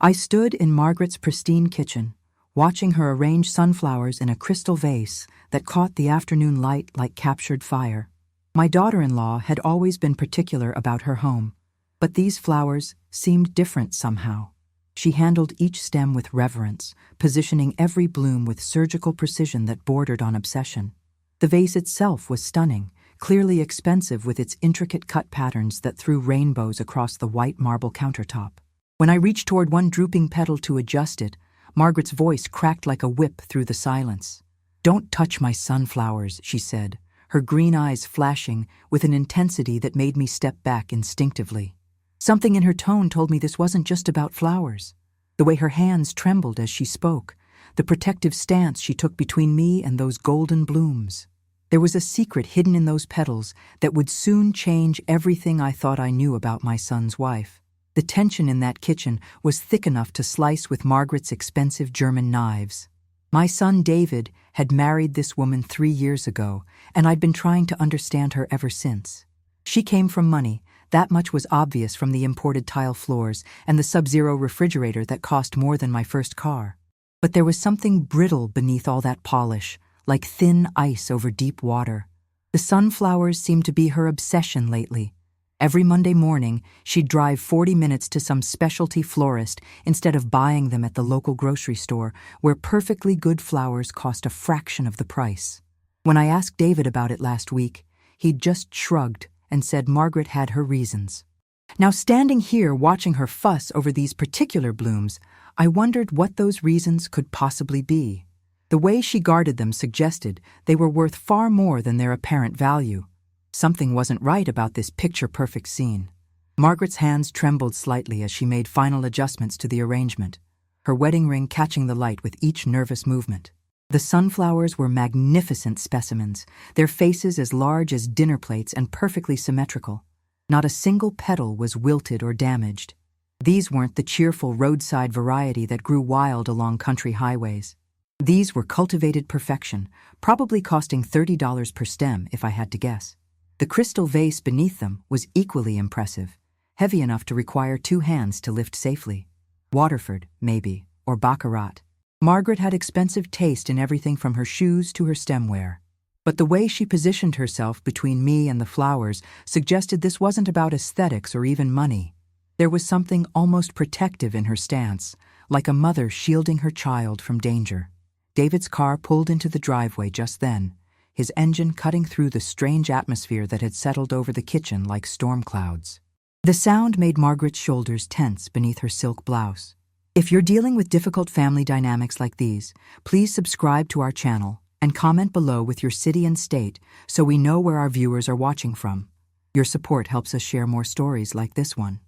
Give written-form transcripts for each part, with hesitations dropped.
I stood in Margaret's pristine kitchen, watching her arrange sunflowers in a crystal vase that caught the afternoon light like captured fire. My daughter-in-law had always been particular about her home, but these flowers seemed different somehow. She handled each stem with reverence, positioning every bloom with surgical precision that bordered on obsession. The vase itself was stunning, clearly expensive with its intricate cut patterns that threw rainbows across the white marble countertop. When I reached toward one drooping petal to adjust it, Margaret's voice cracked like a whip through the silence. "Don't touch my sunflowers," she said, her green eyes flashing with an intensity that made me step back instinctively. Something in her tone told me this wasn't just about flowers. The way her hands trembled as she spoke, the protective stance she took between me and those golden blooms. There was a secret hidden in those petals that would soon change everything I thought I knew about my son's wife. The tension in that kitchen was thick enough to slice with Margaret's expensive German knives. My son David had married this woman 3 years ago, and I'd been trying to understand her ever since. She came from money. That much was obvious from the imported tile floors and the Sub-Zero refrigerator that cost more than my first car. But there was something brittle beneath all that polish, like thin ice over deep water. The sunflowers seemed to be her obsession lately. Every Monday morning, she'd drive 40 minutes to some specialty florist instead of buying them at the local grocery store, where perfectly good flowers cost a fraction of the price. When I asked David about it last week, he'd just shrugged and said Margaret had her reasons. Now, standing here watching her fuss over these particular blooms, I wondered what those reasons could possibly be. The way she guarded them suggested they were worth far more than their apparent value. Something wasn't right about this picture-perfect scene. Margaret's hands trembled slightly as she made final adjustments to the arrangement, her wedding ring catching the light with each nervous movement. The sunflowers were magnificent specimens, their faces as large as dinner plates and perfectly symmetrical. Not a single petal was wilted or damaged. These weren't the cheerful roadside variety that grew wild along country highways. These were cultivated perfection, probably costing $30 per stem if I had to guess. The crystal vase beneath them was equally impressive, heavy enough to require 2 hands to lift safely. Waterford, maybe, or Baccarat. Margaret had expensive taste in everything from her shoes to her stemware. But the way she positioned herself between me and the flowers suggested this wasn't about aesthetics or even money. There was something almost protective in her stance, like a mother shielding her child from danger. David's car pulled into the driveway just then, his engine cutting through the strange atmosphere that had settled over the kitchen like storm clouds. The sound made Margaret's shoulders tense beneath her silk blouse. If you're dealing with difficult family dynamics like these, please subscribe to our channel and comment below with your city and state so we know where our viewers are watching from. Your support helps us share more stories like this one.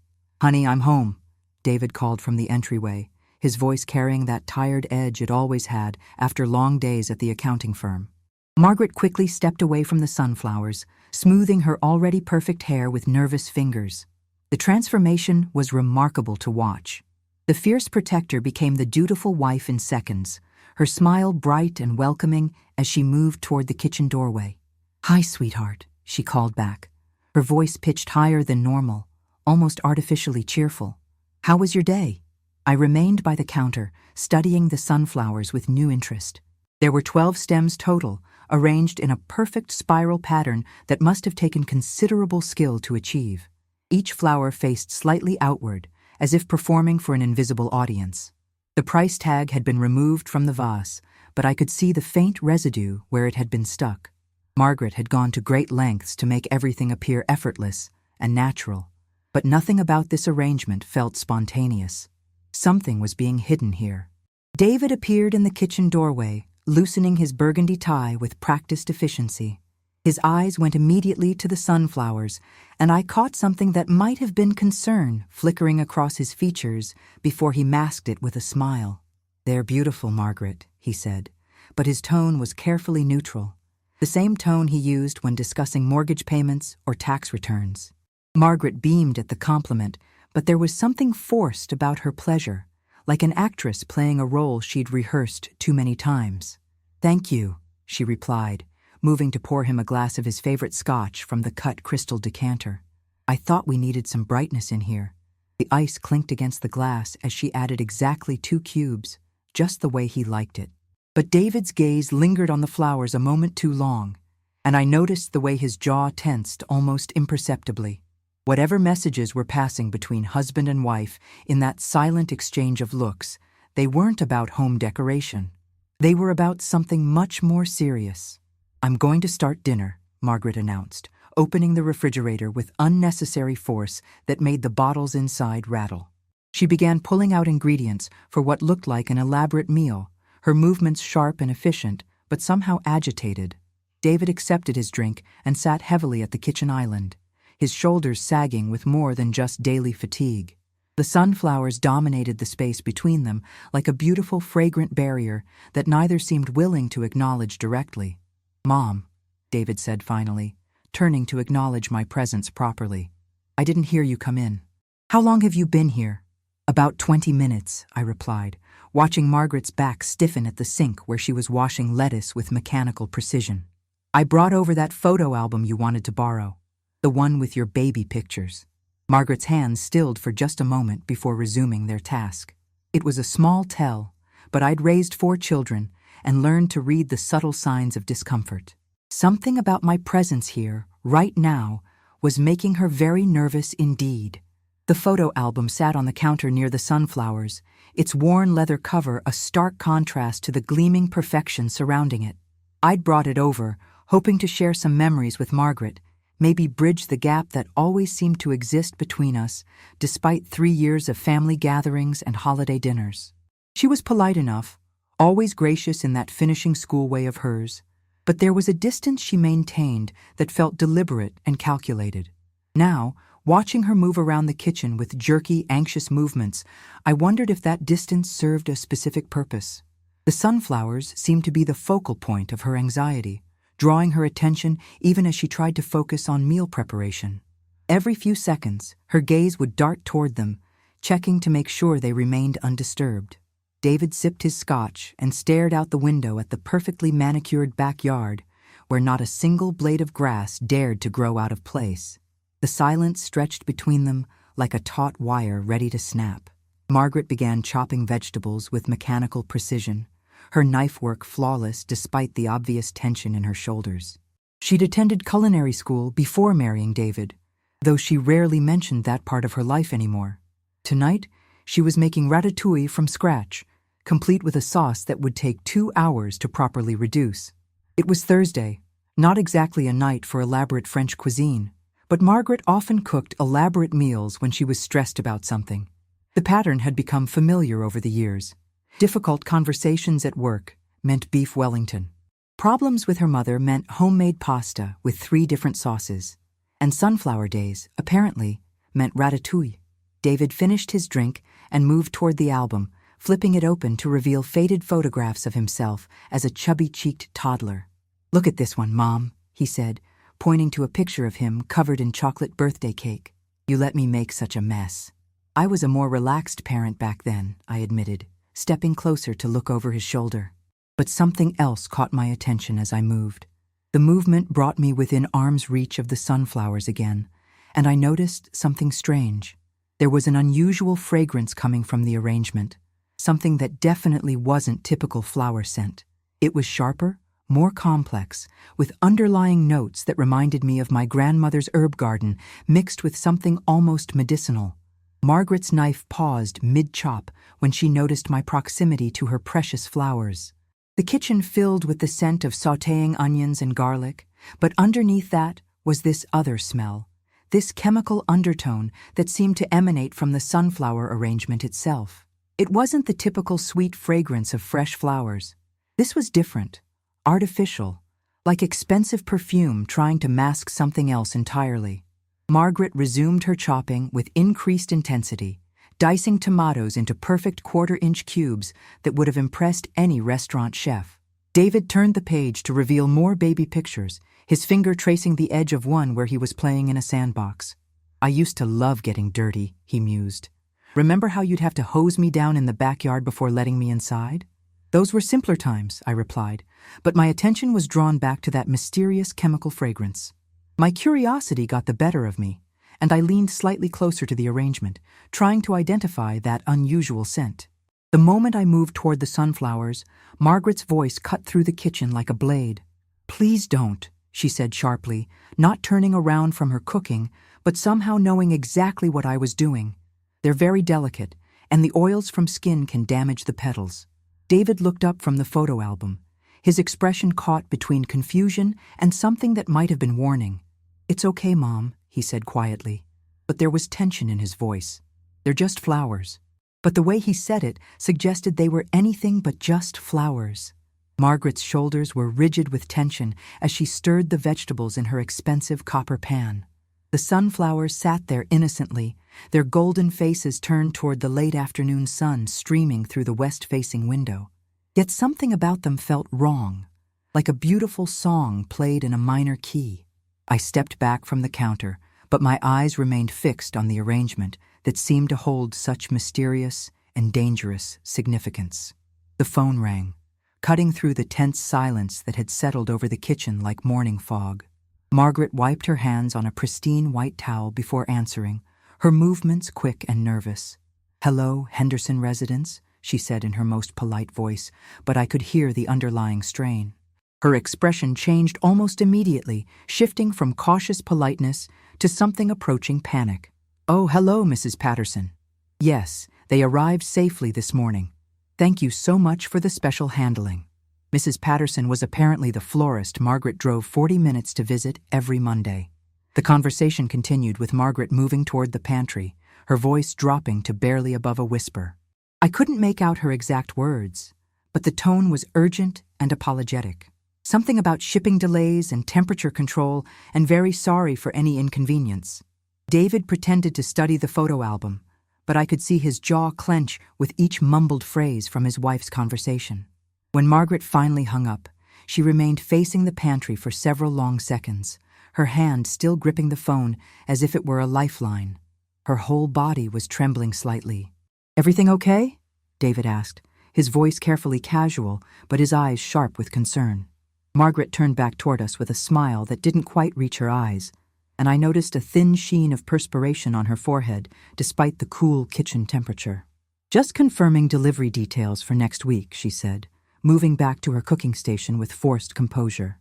"Honey, I'm home," David called from the entryway, his voice carrying that tired edge it always had after long days at the accounting firm. Margaret quickly stepped away from the sunflowers, smoothing her already perfect hair with nervous fingers. The transformation was remarkable to watch. The fierce protector became the dutiful wife in seconds, her smile bright and welcoming as she moved toward the kitchen doorway. "Hi, sweetheart," she called back, her voice pitched higher than normal, almost artificially cheerful. "How was your day?" I remained by the counter, studying the sunflowers with new interest. There were 12 stems total, arranged in a perfect spiral pattern that must have taken considerable skill to achieve. Each flower faced slightly outward, as if performing for an invisible audience. The price tag had been removed from the vase, but I could see the faint residue where it had been stuck. Margaret had gone to great lengths to make everything appear effortless and natural, but nothing about this arrangement felt spontaneous. Something was being hidden here. David appeared in the kitchen doorway, loosening his burgundy tie with practiced efficiency. His eyes went immediately to the sunflowers, and I caught something that might have been concern flickering across his features before he masked it with a smile. "They're beautiful, Margaret," he said, but his tone was carefully neutral, the same tone he used when discussing mortgage payments or tax returns. Margaret beamed at the compliment, but there was something forced about her pleasure, like an actress playing a role she'd rehearsed too many times. "Thank you," she replied, moving to pour him a glass of his favorite scotch from the cut crystal decanter. "I thought we needed some brightness in here." The ice clinked against the glass as she added exactly 2 cubes, just the way he liked it. But David's gaze lingered on the flowers a moment too long, and I noticed the way his jaw tensed almost imperceptibly. Whatever messages were passing between husband and wife in that silent exchange of looks, they weren't about home decoration. They were about something much more serious. "I'm going to start dinner," Margaret announced, opening the refrigerator with unnecessary force that made the bottles inside rattle. She began pulling out ingredients for what looked like an elaborate meal, her movements sharp and efficient, but somehow agitated. David accepted his drink and sat heavily at the kitchen island, his shoulders sagging with more than just daily fatigue. The sunflowers dominated the space between them like a beautiful, fragrant barrier that neither seemed willing to acknowledge directly. "Mom," David said finally, turning to acknowledge my presence properly. "I didn't hear you come in. How long have you been here?" "About 20 minutes, I replied, watching Margaret's back stiffen at the sink where she was washing lettuce with mechanical precision. "I brought over that photo album you wanted to borrow, the one with your baby pictures." Margaret's hands stilled for just a moment before resuming their task. It was a small tell, but I'd raised 4 children and learned to read the subtle signs of discomfort. Something about my presence here, right now, was making her very nervous indeed. The photo album sat on the counter near the sunflowers, its worn leather cover a stark contrast to the gleaming perfection surrounding it. I'd brought it over, hoping to share some memories with Margaret, maybe bridge the gap that always seemed to exist between us, despite 3 years of family gatherings and holiday dinners. She was polite enough, always gracious in that finishing school way of hers, but there was a distance she maintained that felt deliberate and calculated. Now, watching her move around the kitchen with jerky, anxious movements, I wondered if that distance served a specific purpose. The sunflowers seemed to be the focal point of her anxiety, drawing her attention even as she tried to focus on meal preparation. Every few seconds, her gaze would dart toward them, checking to make sure they remained undisturbed. David sipped his scotch and stared out the window at the perfectly manicured backyard, where not a single blade of grass dared to grow out of place. The silence stretched between them like a taut wire ready to snap. Margaret began chopping vegetables with mechanical precision, her knife work flawless despite the obvious tension in her shoulders. She'd attended culinary school before marrying David, though she rarely mentioned that part of her life anymore. Tonight, she was making ratatouille from scratch, complete with a sauce that would take 2 hours to properly reduce. It was Thursday, not exactly a night for elaborate French cuisine, but Margaret often cooked elaborate meals when she was stressed about something. The pattern had become familiar over the years. Difficult conversations at work meant beef Wellington. Problems with her mother meant homemade pasta with 3 different sauces. And sunflower days, apparently, meant ratatouille. David finished his drink and moved toward the album, flipping it open to reveal faded photographs of himself as a chubby-cheeked toddler. "Look at this one, Mom," he said, pointing to a picture of him covered in chocolate birthday cake. "You let me make such a mess." I was a more relaxed parent back then, I admitted, stepping closer to look over his shoulder. But something else caught my attention as I moved. The movement brought me within arm's reach of the sunflowers again, and I noticed something strange. There was an unusual fragrance coming from the arrangement, something that definitely wasn't typical flower scent. It was sharper, more complex, with underlying notes that reminded me of my grandmother's herb garden mixed with something almost medicinal. Margaret's knife paused mid-chop when she noticed my proximity to her precious flowers. The kitchen filled with the scent of sautéing onions and garlic, but underneath that was this other smell, this chemical undertone that seemed to emanate from the sunflower arrangement itself. It wasn't the typical sweet fragrance of fresh flowers. This was different, artificial, like expensive perfume trying to mask something else entirely. Margaret resumed her chopping with increased intensity, dicing tomatoes into perfect quarter-inch cubes that would have impressed any restaurant chef. David turned the page to reveal more baby pictures, his finger tracing the edge of one where he was playing in a sandbox. "I used to love getting dirty," he mused. "Remember how you'd have to hose me down in the backyard before letting me inside?" "Those were simpler times," I replied, but my attention was drawn back to that mysterious chemical fragrance. My curiosity got the better of me, and I leaned slightly closer to the arrangement, trying to identify that unusual scent. The moment I moved toward the sunflowers, Margaret's voice cut through the kitchen like a blade. "Please don't," she said sharply, not turning around from her cooking, but somehow knowing exactly what I was doing. "They're very delicate, and the oils from skin can damage the petals." David looked up from the photo album, his expression caught between confusion and something that might have been warning. "It's okay, Mom," he said quietly, but there was tension in his voice. "They're just flowers." But the way he said it suggested they were anything but just flowers. Margaret's shoulders were rigid with tension as she stirred the vegetables in her expensive copper pan. The sunflowers sat there innocently, their golden faces turned toward the late afternoon sun streaming through the west-facing window. Yet something about them felt wrong, like a beautiful song played in a minor key. I stepped back from the counter, but my eyes remained fixed on the arrangement that seemed to hold such mysterious and dangerous significance. The phone rang, cutting through the tense silence that had settled over the kitchen like morning fog. Margaret wiped her hands on a pristine white towel before answering, her movements quick and nervous. "Hello, Henderson residence," she said in her most polite voice, but I could hear the underlying strain. Her expression changed almost immediately, shifting from cautious politeness to something approaching panic. "Oh, hello, Mrs. Patterson. Yes, they arrived safely this morning. Thank you so much for the special handling." Mrs. Patterson was apparently the florist Margaret drove 40 minutes to visit every Monday. The conversation continued with Margaret moving toward the pantry, her voice dropping to barely above a whisper. I couldn't make out her exact words, but the tone was urgent and apologetic. Something about shipping delays and temperature control and very sorry for any inconvenience. David pretended to study the photo album, but I could see his jaw clench with each mumbled phrase from his wife's conversation. When Margaret finally hung up, she remained facing the pantry for several long seconds, her hand still gripping the phone as if it were a lifeline. Her whole body was trembling slightly. "Everything okay?" David asked, his voice carefully casual, but his eyes sharp with concern. Margaret turned back toward us with a smile that didn't quite reach her eyes, and I noticed a thin sheen of perspiration on her forehead despite the cool kitchen temperature. "Just confirming delivery details for next week," she said, moving back to her cooking station with forced composure.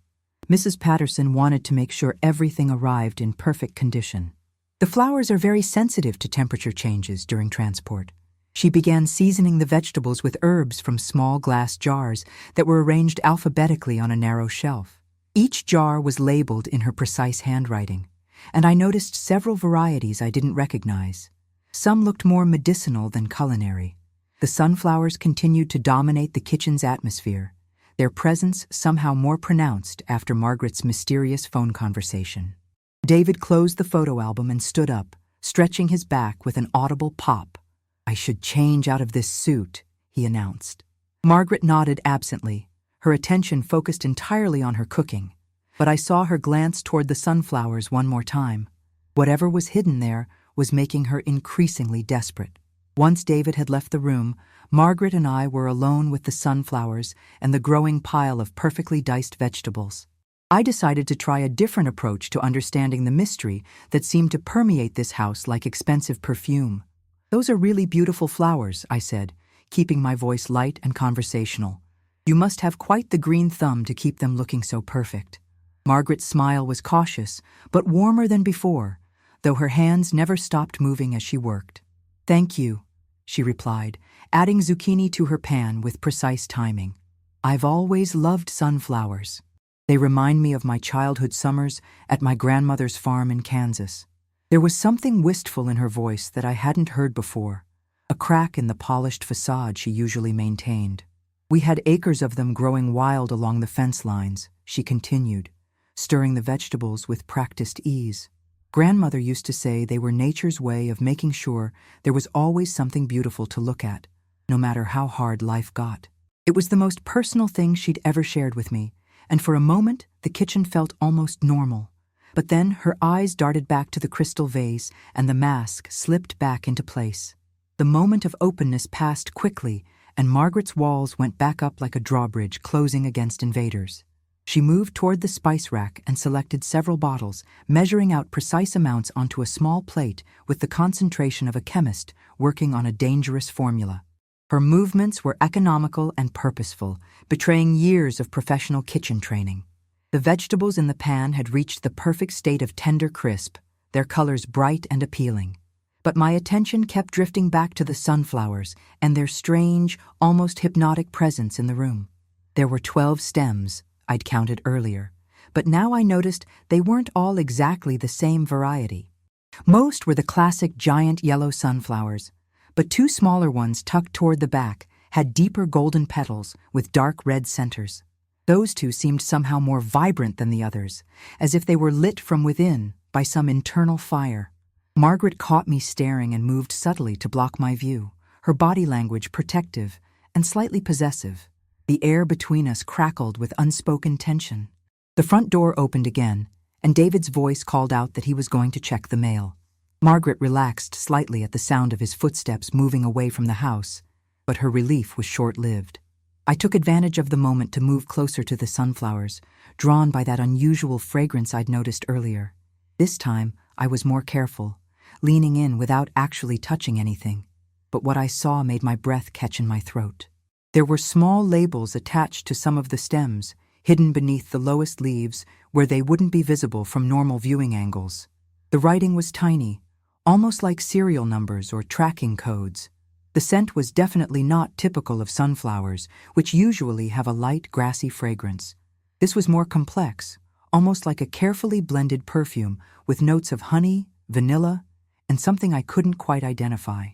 Mrs. Patterson wanted to make sure everything arrived in perfect condition. The flowers are very sensitive to temperature changes during transport. She began seasoning the vegetables with herbs from small glass jars that were arranged alphabetically on a narrow shelf. Each jar was labeled in her precise handwriting, and I noticed several varieties I didn't recognize. Some looked more medicinal than culinary. The sunflowers continued to dominate the kitchen's atmosphere, their presence somehow more pronounced after Margaret's mysterious phone conversation. David closed the photo album and stood up, stretching his back with an audible pop. "I should change out of this suit," he announced. Margaret nodded absently, her attention focused entirely on her cooking, but I saw her glance toward the sunflowers one more time. Whatever was hidden there was making her increasingly desperate. Once David had left the room, Margaret and I were alone with the sunflowers and the growing pile of perfectly diced vegetables. I decided to try a different approach to understanding the mystery that seemed to permeate this house like expensive perfume. "Those are really beautiful flowers," I said, keeping my voice light and conversational. "You must have quite the green thumb to keep them looking so perfect." Margaret's smile was cautious, but warmer than before, though her hands never stopped moving as she worked. "Thank you," she replied, adding zucchini to her pan with precise timing. "I've always loved sunflowers. They remind me of my childhood summers at my grandmother's farm in Kansas." There was something wistful in her voice that I hadn't heard before, a crack in the polished facade she usually maintained. "We had acres of them growing wild along the fence lines," she continued, stirring the vegetables with practiced ease. "Grandmother used to say they were nature's way of making sure there was always something beautiful to look at, no matter how hard life got." It was the most personal thing she'd ever shared with me, and for a moment the kitchen felt almost normal. But then her eyes darted back to the crystal vase and the mask slipped back into place. The moment of openness passed quickly and Margaret's walls went back up like a drawbridge closing against invaders. She moved toward the spice rack and selected several bottles, measuring out precise amounts onto a small plate with the concentration of a chemist working on a dangerous formula. Her movements were economical and purposeful, betraying years of professional kitchen training. The vegetables in the pan had reached the perfect state of tender crisp, their colors bright and appealing. But my attention kept drifting back to the sunflowers and their strange, almost hypnotic presence in the room. There were 12 stems, I'd counted earlier, but now I noticed they weren't all exactly the same variety. Most were the classic giant yellow sunflowers, but 2 smaller ones tucked toward the back had deeper golden petals with dark red centers. Those 2 seemed somehow more vibrant than the others, as if they were lit from within by some internal fire. Margaret caught me staring and moved subtly to block my view, her body language protective and slightly possessive. The air between us crackled with unspoken tension. The front door opened again, and David's voice called out that he was going to check the mail. Margaret relaxed slightly at the sound of his footsteps moving away from the house, but her relief was short-lived. I took advantage of the moment to move closer to the sunflowers, drawn by that unusual fragrance I'd noticed earlier. This time, I was more careful, leaning in without actually touching anything, but what I saw made my breath catch in my throat. There were small labels attached to some of the stems, hidden beneath the lowest leaves where they wouldn't be visible from normal viewing angles. The writing was tiny, almost like serial numbers or tracking codes. The scent was definitely not typical of sunflowers, which usually have a light, grassy fragrance. This was more complex, almost like a carefully blended perfume with notes of honey, vanilla, and something I couldn't quite identify.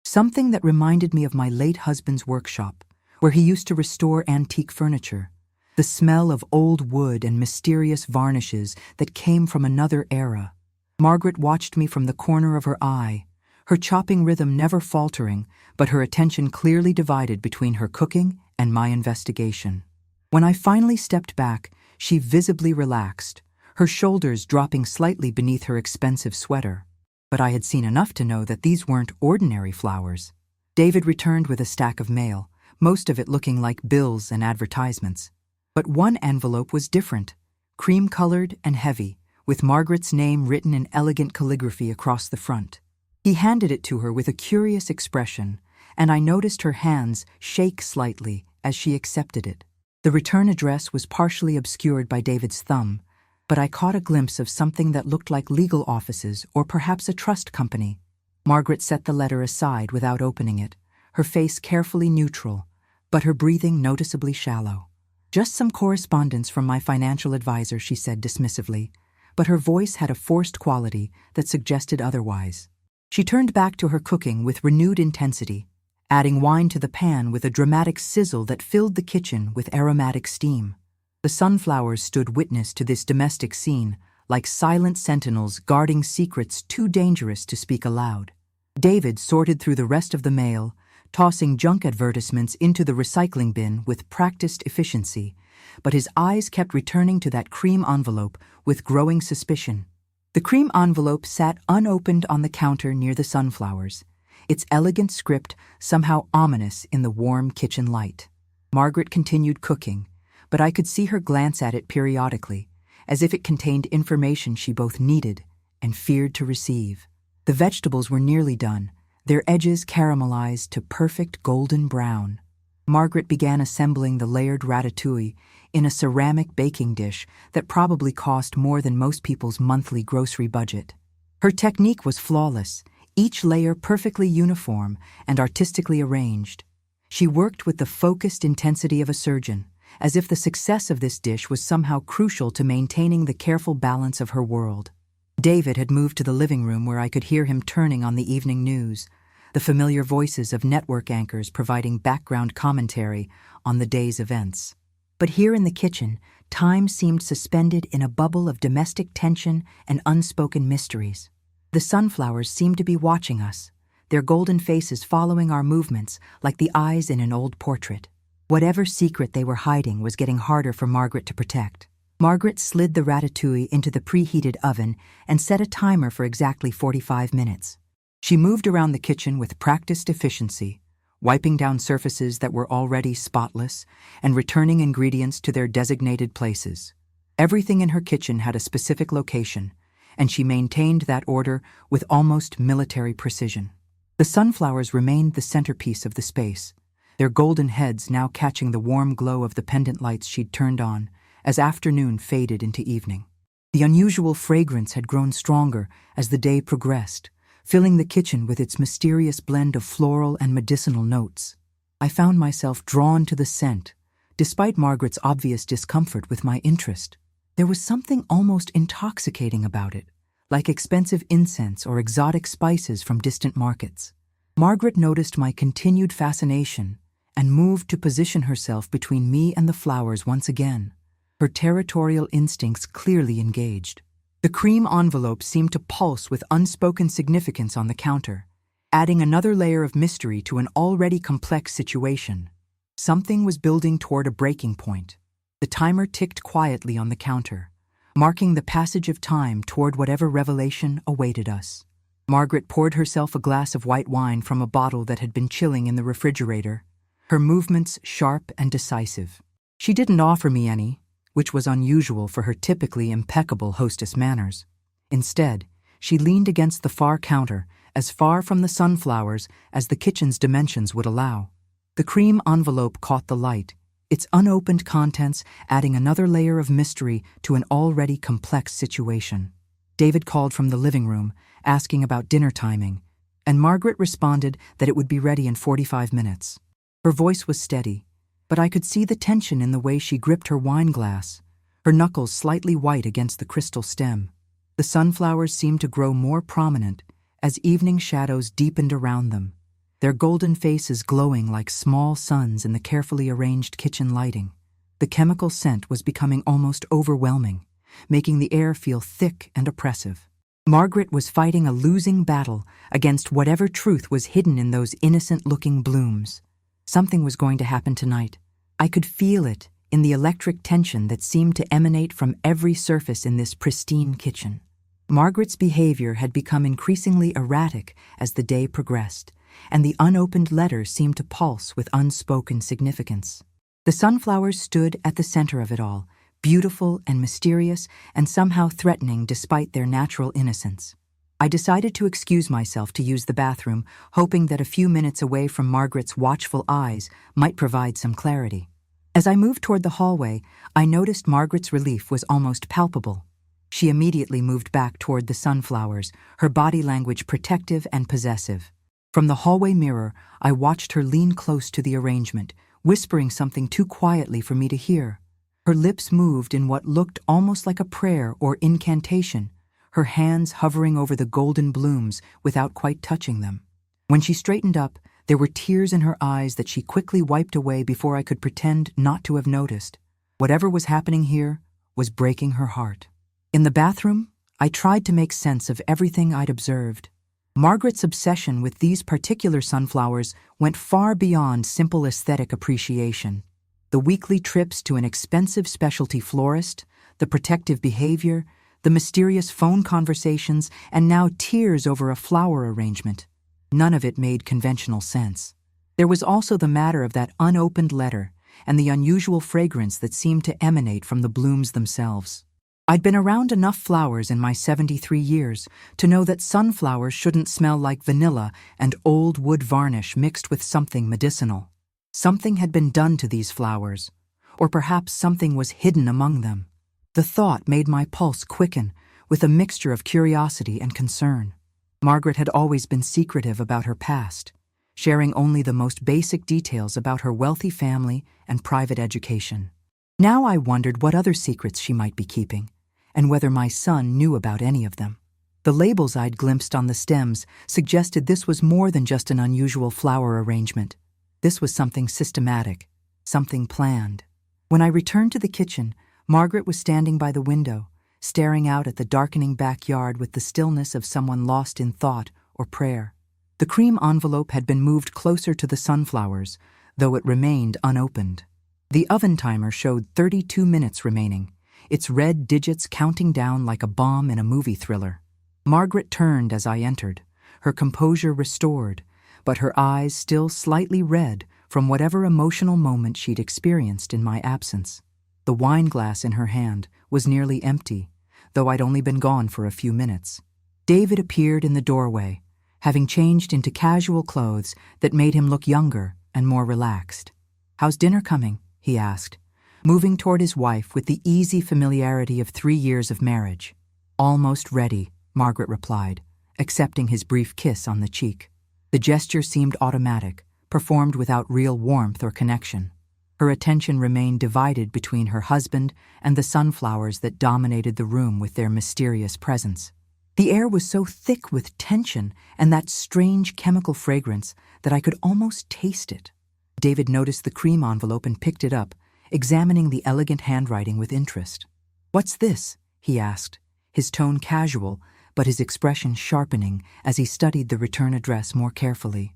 Something that reminded me of my late husband's workshop, where he used to restore antique furniture. The smell of old wood and mysterious varnishes that came from another era. Margaret watched me from the corner of her eye, her chopping rhythm never faltering, but her attention clearly divided between her cooking and my investigation. When I finally stepped back, she visibly relaxed, her shoulders dropping slightly beneath her expensive sweater. But I had seen enough to know that these weren't ordinary flowers. David returned with a stack of mail, most of it looking like bills and advertisements. But one envelope was different, cream-colored and heavy, with Margaret's name written in elegant calligraphy across the front. He handed it to her with a curious expression, and I noticed her hands shake slightly as she accepted it. The return address was partially obscured by David's thumb, but I caught a glimpse of something that looked like legal offices or perhaps a trust company. Margaret set the letter aside without opening it, her face carefully neutral, but her breathing noticeably shallow. "Just some correspondence from my financial advisor," she said dismissively, but her voice had a forced quality that suggested otherwise. She turned back to her cooking with renewed intensity, adding wine to the pan with a dramatic sizzle that filled the kitchen with aromatic steam. The sunflowers stood witness to this domestic scene, like silent sentinels guarding secrets too dangerous to speak aloud. David sorted through the rest of the mail, tossing junk advertisements into the recycling bin with practiced efficiency, but his eyes kept returning to that cream envelope with growing suspicion. The cream envelope sat unopened on the counter near the sunflowers, its elegant script somehow ominous in the warm kitchen light. Margaret continued cooking, but I could see her glance at it periodically, as if it contained information she both needed and feared to receive. The vegetables were nearly done, their edges caramelized to perfect golden brown. Margaret began assembling the layered ratatouille in a ceramic baking dish that probably cost more than most people's monthly grocery budget. Her technique was flawless, each layer perfectly uniform and artistically arranged. She worked with the focused intensity of a surgeon, as if the success of this dish was somehow crucial to maintaining the careful balance of her world. David had moved to the living room where I could hear him turning on the evening news, the familiar voices of network anchors providing background commentary on the day's events. But here in the kitchen, time seemed suspended in a bubble of domestic tension and unspoken mysteries. The sunflowers seemed to be watching us, their golden faces following our movements like the eyes in an old portrait. Whatever secret they were hiding was getting harder for Margaret to protect. Margaret slid the ratatouille into the preheated oven and set a timer for exactly 45 minutes. She moved around the kitchen with practiced efficiency, wiping down surfaces that were already spotless and returning ingredients to their designated places. Everything in her kitchen had a specific location, and she maintained that order with almost military precision. The sunflowers remained the centerpiece of the space, their golden heads now catching the warm glow of the pendant lights she'd turned on as afternoon faded into evening. The unusual fragrance had grown stronger as the day progressed, filling the kitchen with its mysterious blend of floral and medicinal notes. I found myself drawn to the scent, despite Margaret's obvious discomfort with my interest. There was something almost intoxicating about it, like expensive incense or exotic spices from distant markets. Margaret noticed my continued fascination and moved to position herself between me and the flowers once again, her territorial instincts clearly engaged. The cream envelope seemed to pulse with unspoken significance on the counter, adding another layer of mystery to an already complex situation. Something was building toward a breaking point. The timer ticked quietly on the counter, marking the passage of time toward whatever revelation awaited us. Margaret poured herself a glass of white wine from a bottle that had been chilling in the refrigerator, her movements sharp and decisive. She didn't offer me any, which was unusual for her typically impeccable hostess manners. Instead, she leaned against the far counter, as far from the sunflowers as the kitchen's dimensions would allow. The cream envelope caught the light, its unopened contents adding another layer of mystery to an already complex situation. David called from the living room, asking about dinner timing, and Margaret responded that it would be ready in 45 minutes. Her voice was steady, but I could see the tension in the way she gripped her wine glass, her knuckles slightly white against the crystal stem. The sunflowers seemed to grow more prominent as evening shadows deepened around them, their golden faces glowing like small suns in the carefully arranged kitchen lighting. The chemical scent was becoming almost overwhelming, making the air feel thick and oppressive. Margaret was fighting a losing battle against whatever truth was hidden in those innocent-looking blooms. Something was going to happen tonight. I could feel it in the electric tension that seemed to emanate from every surface in this pristine kitchen. Margaret's behavior had become increasingly erratic as the day progressed, and the unopened letter seemed to pulse with unspoken significance. The sunflowers stood at the center of it all, beautiful and mysterious and somehow threatening despite their natural innocence. I decided to excuse myself to use the bathroom, hoping that a few minutes away from Margaret's watchful eyes might provide some clarity. As I moved toward the hallway, I noticed Margaret's relief was almost palpable. She immediately moved back toward the sunflowers, her body language protective and possessive. From the hallway mirror, I watched her lean close to the arrangement, whispering something too quietly for me to hear. Her lips moved in what looked almost like a prayer or incantation, her hands hovering over the golden blooms without quite touching them. When she straightened up, there were tears in her eyes that she quickly wiped away before I could pretend not to have noticed. Whatever was happening here was breaking her heart. In the bathroom, I tried to make sense of everything I'd observed. Margaret's obsession with these particular sunflowers went far beyond simple aesthetic appreciation. The weekly trips to an expensive specialty florist, the protective behavior, the mysterious phone conversations, and now tears over a flower arrangement. None of it made conventional sense. There was also the matter of that unopened letter and the unusual fragrance that seemed to emanate from the blooms themselves. I'd been around enough flowers in my 73 years to know that sunflowers shouldn't smell like vanilla and old wood varnish mixed with something medicinal. Something had been done to these flowers, or perhaps something was hidden among them. The thought made my pulse quicken with a mixture of curiosity and concern. Margaret had always been secretive about her past, sharing only the most basic details about her wealthy family and private education. Now I wondered what other secrets she might be keeping, and whether my son knew about any of them. The labels I'd glimpsed on the stems suggested this was more than just an unusual flower arrangement. This was something systematic, something planned. When I returned to the kitchen, Margaret was standing by the window, staring out at the darkening backyard with the stillness of someone lost in thought or prayer. The cream envelope had been moved closer to the sunflowers, though it remained unopened. The oven timer showed 32 minutes remaining, its red digits counting down like a bomb in a movie thriller. Margaret turned as I entered, her composure restored, but her eyes still slightly red from whatever emotional moment she'd experienced in my absence. The wine glass in her hand was nearly empty, though I'd only been gone for a few minutes. David appeared in the doorway, having changed into casual clothes that made him look younger and more relaxed. "How's dinner coming?" he asked, moving toward his wife with the easy familiarity of 3 years of marriage. "Almost ready," Margaret replied, accepting his brief kiss on the cheek. The gesture seemed automatic, performed without real warmth or connection. Her attention remained divided between her husband and the sunflowers that dominated the room with their mysterious presence. The air was so thick with tension and that strange chemical fragrance that I could almost taste it. David noticed the cream envelope and picked it up, examining the elegant handwriting with interest. "What's this?" he asked, his tone casual, but his expression sharpening as he studied the return address more carefully.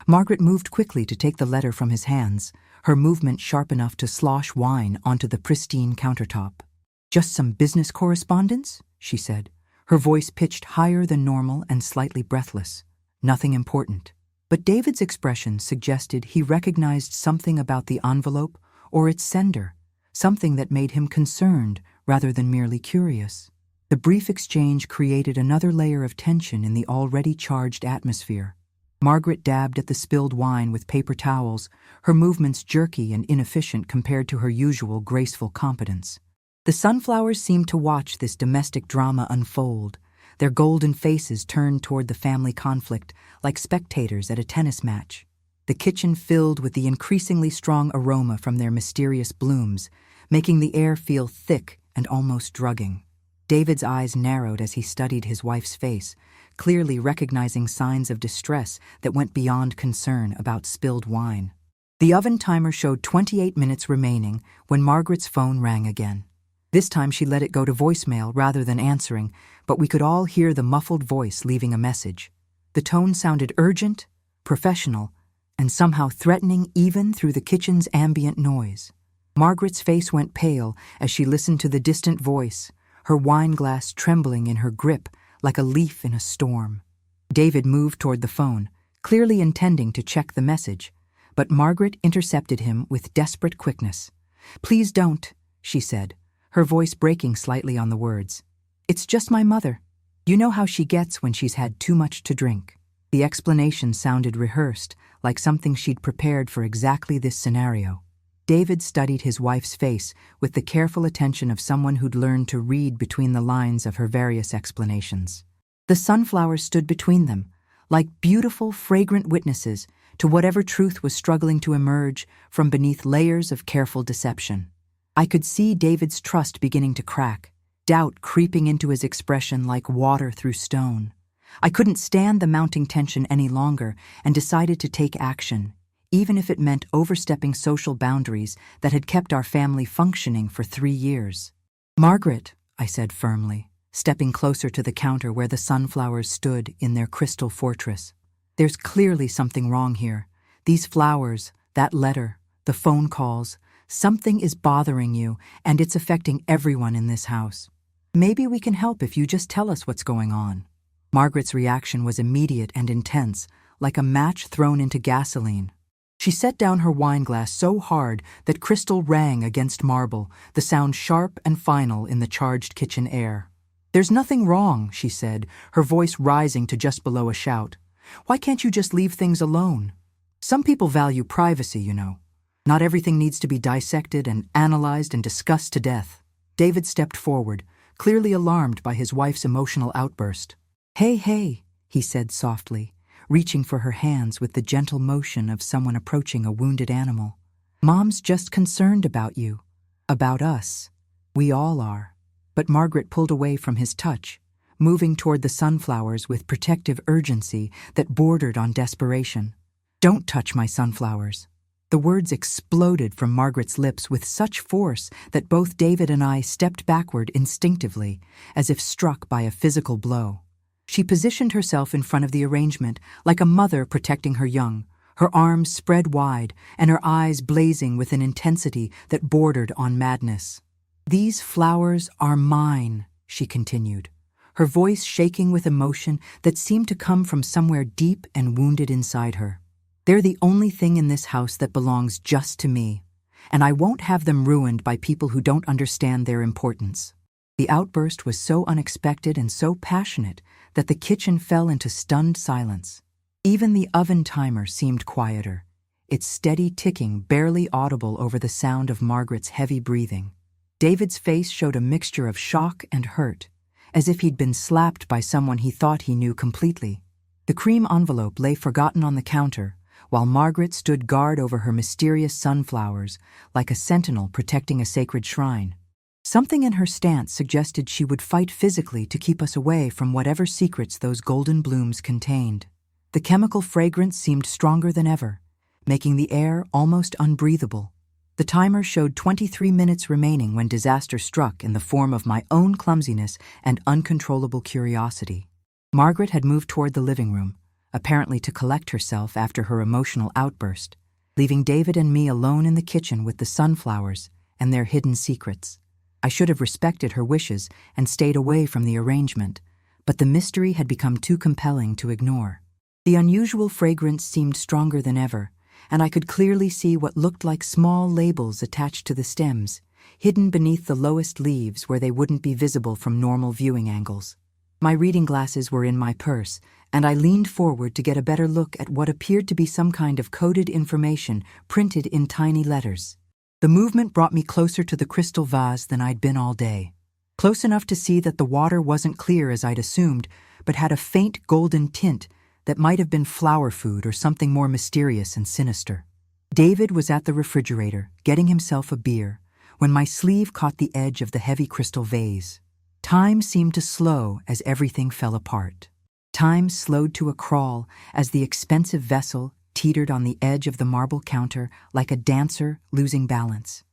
Margaret moved quickly to take the letter from his hands, her movement sharp enough to slosh wine onto the pristine countertop. "Just some business correspondence?" she said, her voice pitched higher than normal and slightly breathless. "Nothing important." But David's expression suggested he recognized something about the envelope or its sender, something that made him concerned rather than merely curious. The brief exchange created another layer of tension in the already charged atmosphere. Margaret dabbed at the spilled wine with paper towels, her movements jerky and inefficient compared to her usual graceful competence. The sunflowers seemed to watch this domestic drama unfold, their golden faces turned toward the family conflict like spectators at a tennis match. The kitchen filled with the increasingly strong aroma from their mysterious blooms, making the air feel thick and almost drugging. David's eyes narrowed as he studied his wife's face, clearly recognizing signs of distress that went beyond concern about spilled wine. The oven timer showed 28 minutes remaining when Margaret's phone rang again. This time she let it go to voicemail rather than answering, but we could all hear the muffled voice leaving a message. The tone sounded urgent, professional, and somehow threatening even through the kitchen's ambient noise. Margaret's face went pale as she listened to the distant voice, her wine glass trembling in her grip like a leaf in a storm. David moved toward the phone, clearly intending to check the message, but Margaret intercepted him with desperate quickness. "Please don't," she said, her voice breaking slightly on the words. "It's just my mother. You know how she gets when she's had too much to drink." The explanation sounded rehearsed, like something she'd prepared for exactly this scenario. David studied his wife's face with the careful attention of someone who'd learned to read between the lines of her various explanations. The sunflowers stood between them, like beautiful, fragrant witnesses to whatever truth was struggling to emerge from beneath layers of careful deception. I could see David's trust beginning to crack, doubt creeping into his expression like water through stone. I couldn't stand the mounting tension any longer and decided to take action, even if it meant overstepping social boundaries that had kept our family functioning for 3 years. "Margaret," I said firmly, stepping closer to the counter where the sunflowers stood in their crystal fortress. "There's clearly something wrong here. These flowers, that letter, the phone calls, something is bothering you, and it's affecting everyone in this house. Maybe we can help if you just tell us what's going on." Margaret's reaction was immediate and intense, like a match thrown into gasoline. She set down her wine glass so hard that crystal rang against marble, the sound sharp and final in the charged kitchen air. "There's nothing wrong," she said, her voice rising to just below a shout. "Why can't you just leave things alone? Some people value privacy, you know. Not everything needs to be dissected and analyzed and discussed to death." David stepped forward, clearly alarmed by his wife's emotional outburst. Hey, he said softly, reaching for her hands with the gentle motion of someone approaching a wounded animal. "Mom's just concerned about you. About us. We all are." But Margaret pulled away from his touch, moving toward the sunflowers with protective urgency that bordered on desperation. "Don't touch my sunflowers." The words exploded from Margaret's lips with such force that both David and I stepped backward instinctively, as if struck by a physical blow. She positioned herself in front of the arrangement, like a mother protecting her young, her arms spread wide and her eyes blazing with an intensity that bordered on madness. "These flowers are mine," she continued, her voice shaking with emotion that seemed to come from somewhere deep and wounded inside her. "They're the only thing in this house that belongs just to me, and I won't have them ruined by people who don't understand their importance." The outburst was so unexpected and so passionate that the kitchen fell into stunned silence. Even the oven timer seemed quieter, its steady ticking barely audible over the sound of Margaret's heavy breathing. David's face showed a mixture of shock and hurt, as if he'd been slapped by someone he thought he knew completely. The cream envelope lay forgotten on the counter, while Margaret stood guard over her mysterious sunflowers like a sentinel protecting a sacred shrine. Something in her stance suggested she would fight physically to keep us away from whatever secrets those golden blooms contained. The chemical fragrance seemed stronger than ever, making the air almost unbreathable. The timer showed 23 minutes remaining when disaster struck in the form of my own clumsiness and uncontrollable curiosity. Margaret had moved toward the living room, apparently to collect herself after her emotional outburst, leaving David and me alone in the kitchen with the sunflowers and their hidden secrets. I should have respected her wishes and stayed away from the arrangement, but the mystery had become too compelling to ignore. The unusual fragrance seemed stronger than ever, and I could clearly see what looked like small labels attached to the stems, hidden beneath the lowest leaves where they wouldn't be visible from normal viewing angles. My reading glasses were in my purse, and I leaned forward to get a better look at what appeared to be some kind of coded information printed in tiny letters. The movement brought me closer to the crystal vase than I'd been all day. Close enough to see that the water wasn't clear as I'd assumed, but had a faint golden tint that might have been flower food or something more mysterious and sinister. David was at the refrigerator, getting himself a beer, when my sleeve caught the edge of the heavy crystal vase. Time seemed to slow as everything fell apart. Time slowed to a crawl as the expensive vessel teetered on the edge of the marble counter like a dancer losing balance.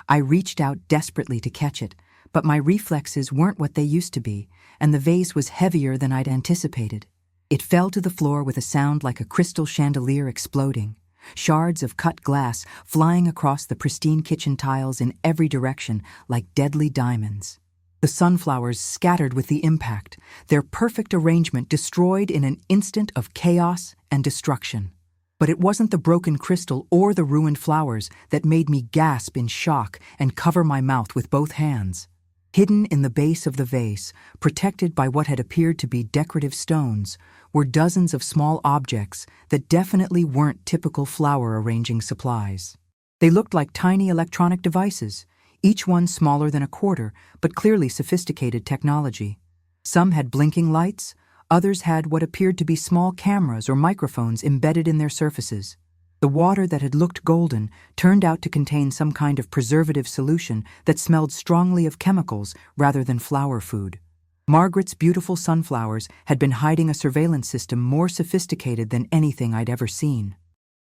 I reached out desperately to catch it, but my reflexes weren't what they used to be, and the vase was heavier than I'd anticipated. It fell to the floor with a sound like a crystal chandelier exploding, shards of cut glass flying across the pristine kitchen tiles in every direction like deadly diamonds. The sunflowers scattered with the impact, their perfect arrangement destroyed in an instant of chaos and destruction. But it wasn't the broken crystal or the ruined flowers that made me gasp in shock and cover my mouth with both hands. Hidden in the base of the vase, protected by what had appeared to be decorative stones, were dozens of small objects that definitely weren't typical flower arranging supplies. They looked like tiny electronic devices, each one smaller than a quarter, but clearly sophisticated technology. Some had blinking lights, others had what appeared to be small cameras or microphones embedded in their surfaces. The water that had looked golden turned out to contain some kind of preservative solution that smelled strongly of chemicals rather than flower food. Margaret's beautiful sunflowers had been hiding a surveillance system more sophisticated than anything I'd ever seen.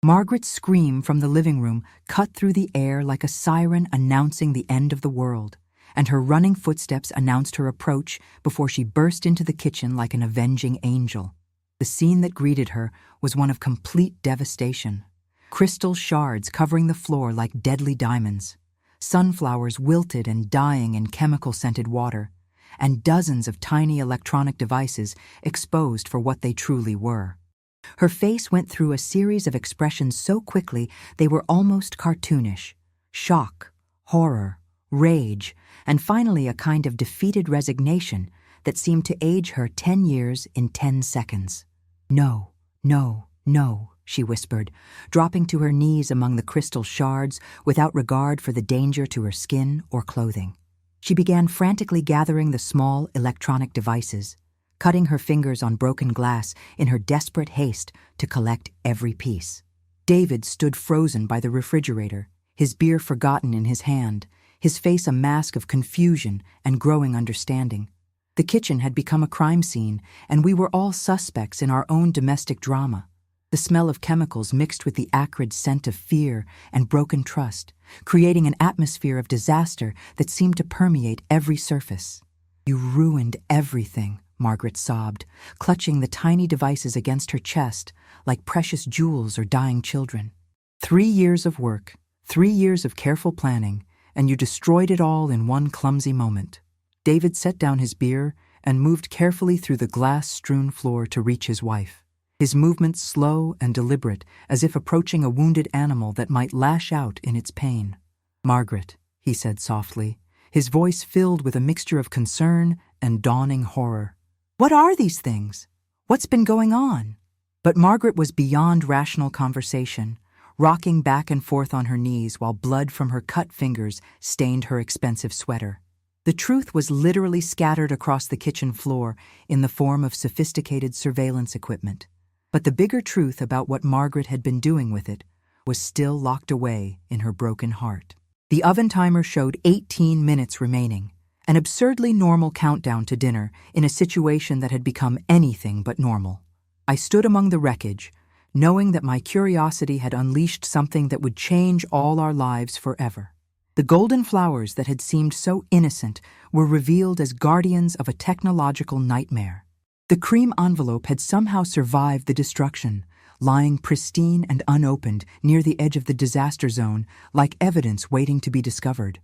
Margaret's scream from the living room cut through the air like a siren announcing the end of the world, and her running footsteps announced her approach before she burst into the kitchen like an avenging angel. The scene that greeted her was one of complete devastation. Crystal shards covering the floor like deadly diamonds, sunflowers wilted and dying in chemical-scented water, and dozens of tiny electronic devices exposed for what they truly were. Her face went through a series of expressions so quickly they were almost cartoonish: shock, horror, rage, and finally a kind of defeated resignation that seemed to age her 10 years in 10 seconds. "No, no, no," she whispered, dropping to her knees among the crystal shards without regard for the danger to her skin or clothing. She began frantically gathering the small electronic devices, cutting her fingers on broken glass in her desperate haste to collect every piece. David stood frozen by the refrigerator, his beer forgotten in his hand, his face a mask of confusion and growing understanding. The kitchen had become a crime scene, and we were all suspects in our own domestic drama. The smell of chemicals mixed with the acrid scent of fear and broken trust, creating an atmosphere of disaster that seemed to permeate every surface. "You ruined everything," Margaret sobbed, clutching the tiny devices against her chest like precious jewels or dying children. 3 years of work, 3 years of careful planning, and you destroyed it all in one clumsy moment. David set down his beer and moved carefully through the glass-strewn floor to reach his wife. His movements slow and deliberate, as if approaching a wounded animal that might lash out in its pain. "Margaret," he said softly, his voice filled with a mixture of concern and dawning horror. "What are these things? What's been going on?" But Margaret was beyond rational conversation, rocking back and forth on her knees while blood from her cut fingers stained her expensive sweater. The truth was literally scattered across the kitchen floor in the form of sophisticated surveillance equipment. But the bigger truth about what Margaret had been doing with it was still locked away in her broken heart. The oven timer showed 18 minutes remaining, an absurdly normal countdown to dinner in a situation that had become anything but normal. I stood among the wreckage, knowing that my curiosity had unleashed something that would change all our lives forever. The golden flowers that had seemed so innocent were revealed as guardians of a technological nightmare. The cream envelope had somehow survived the destruction, lying pristine and unopened near the edge of the disaster zone, like evidence waiting to be discovered.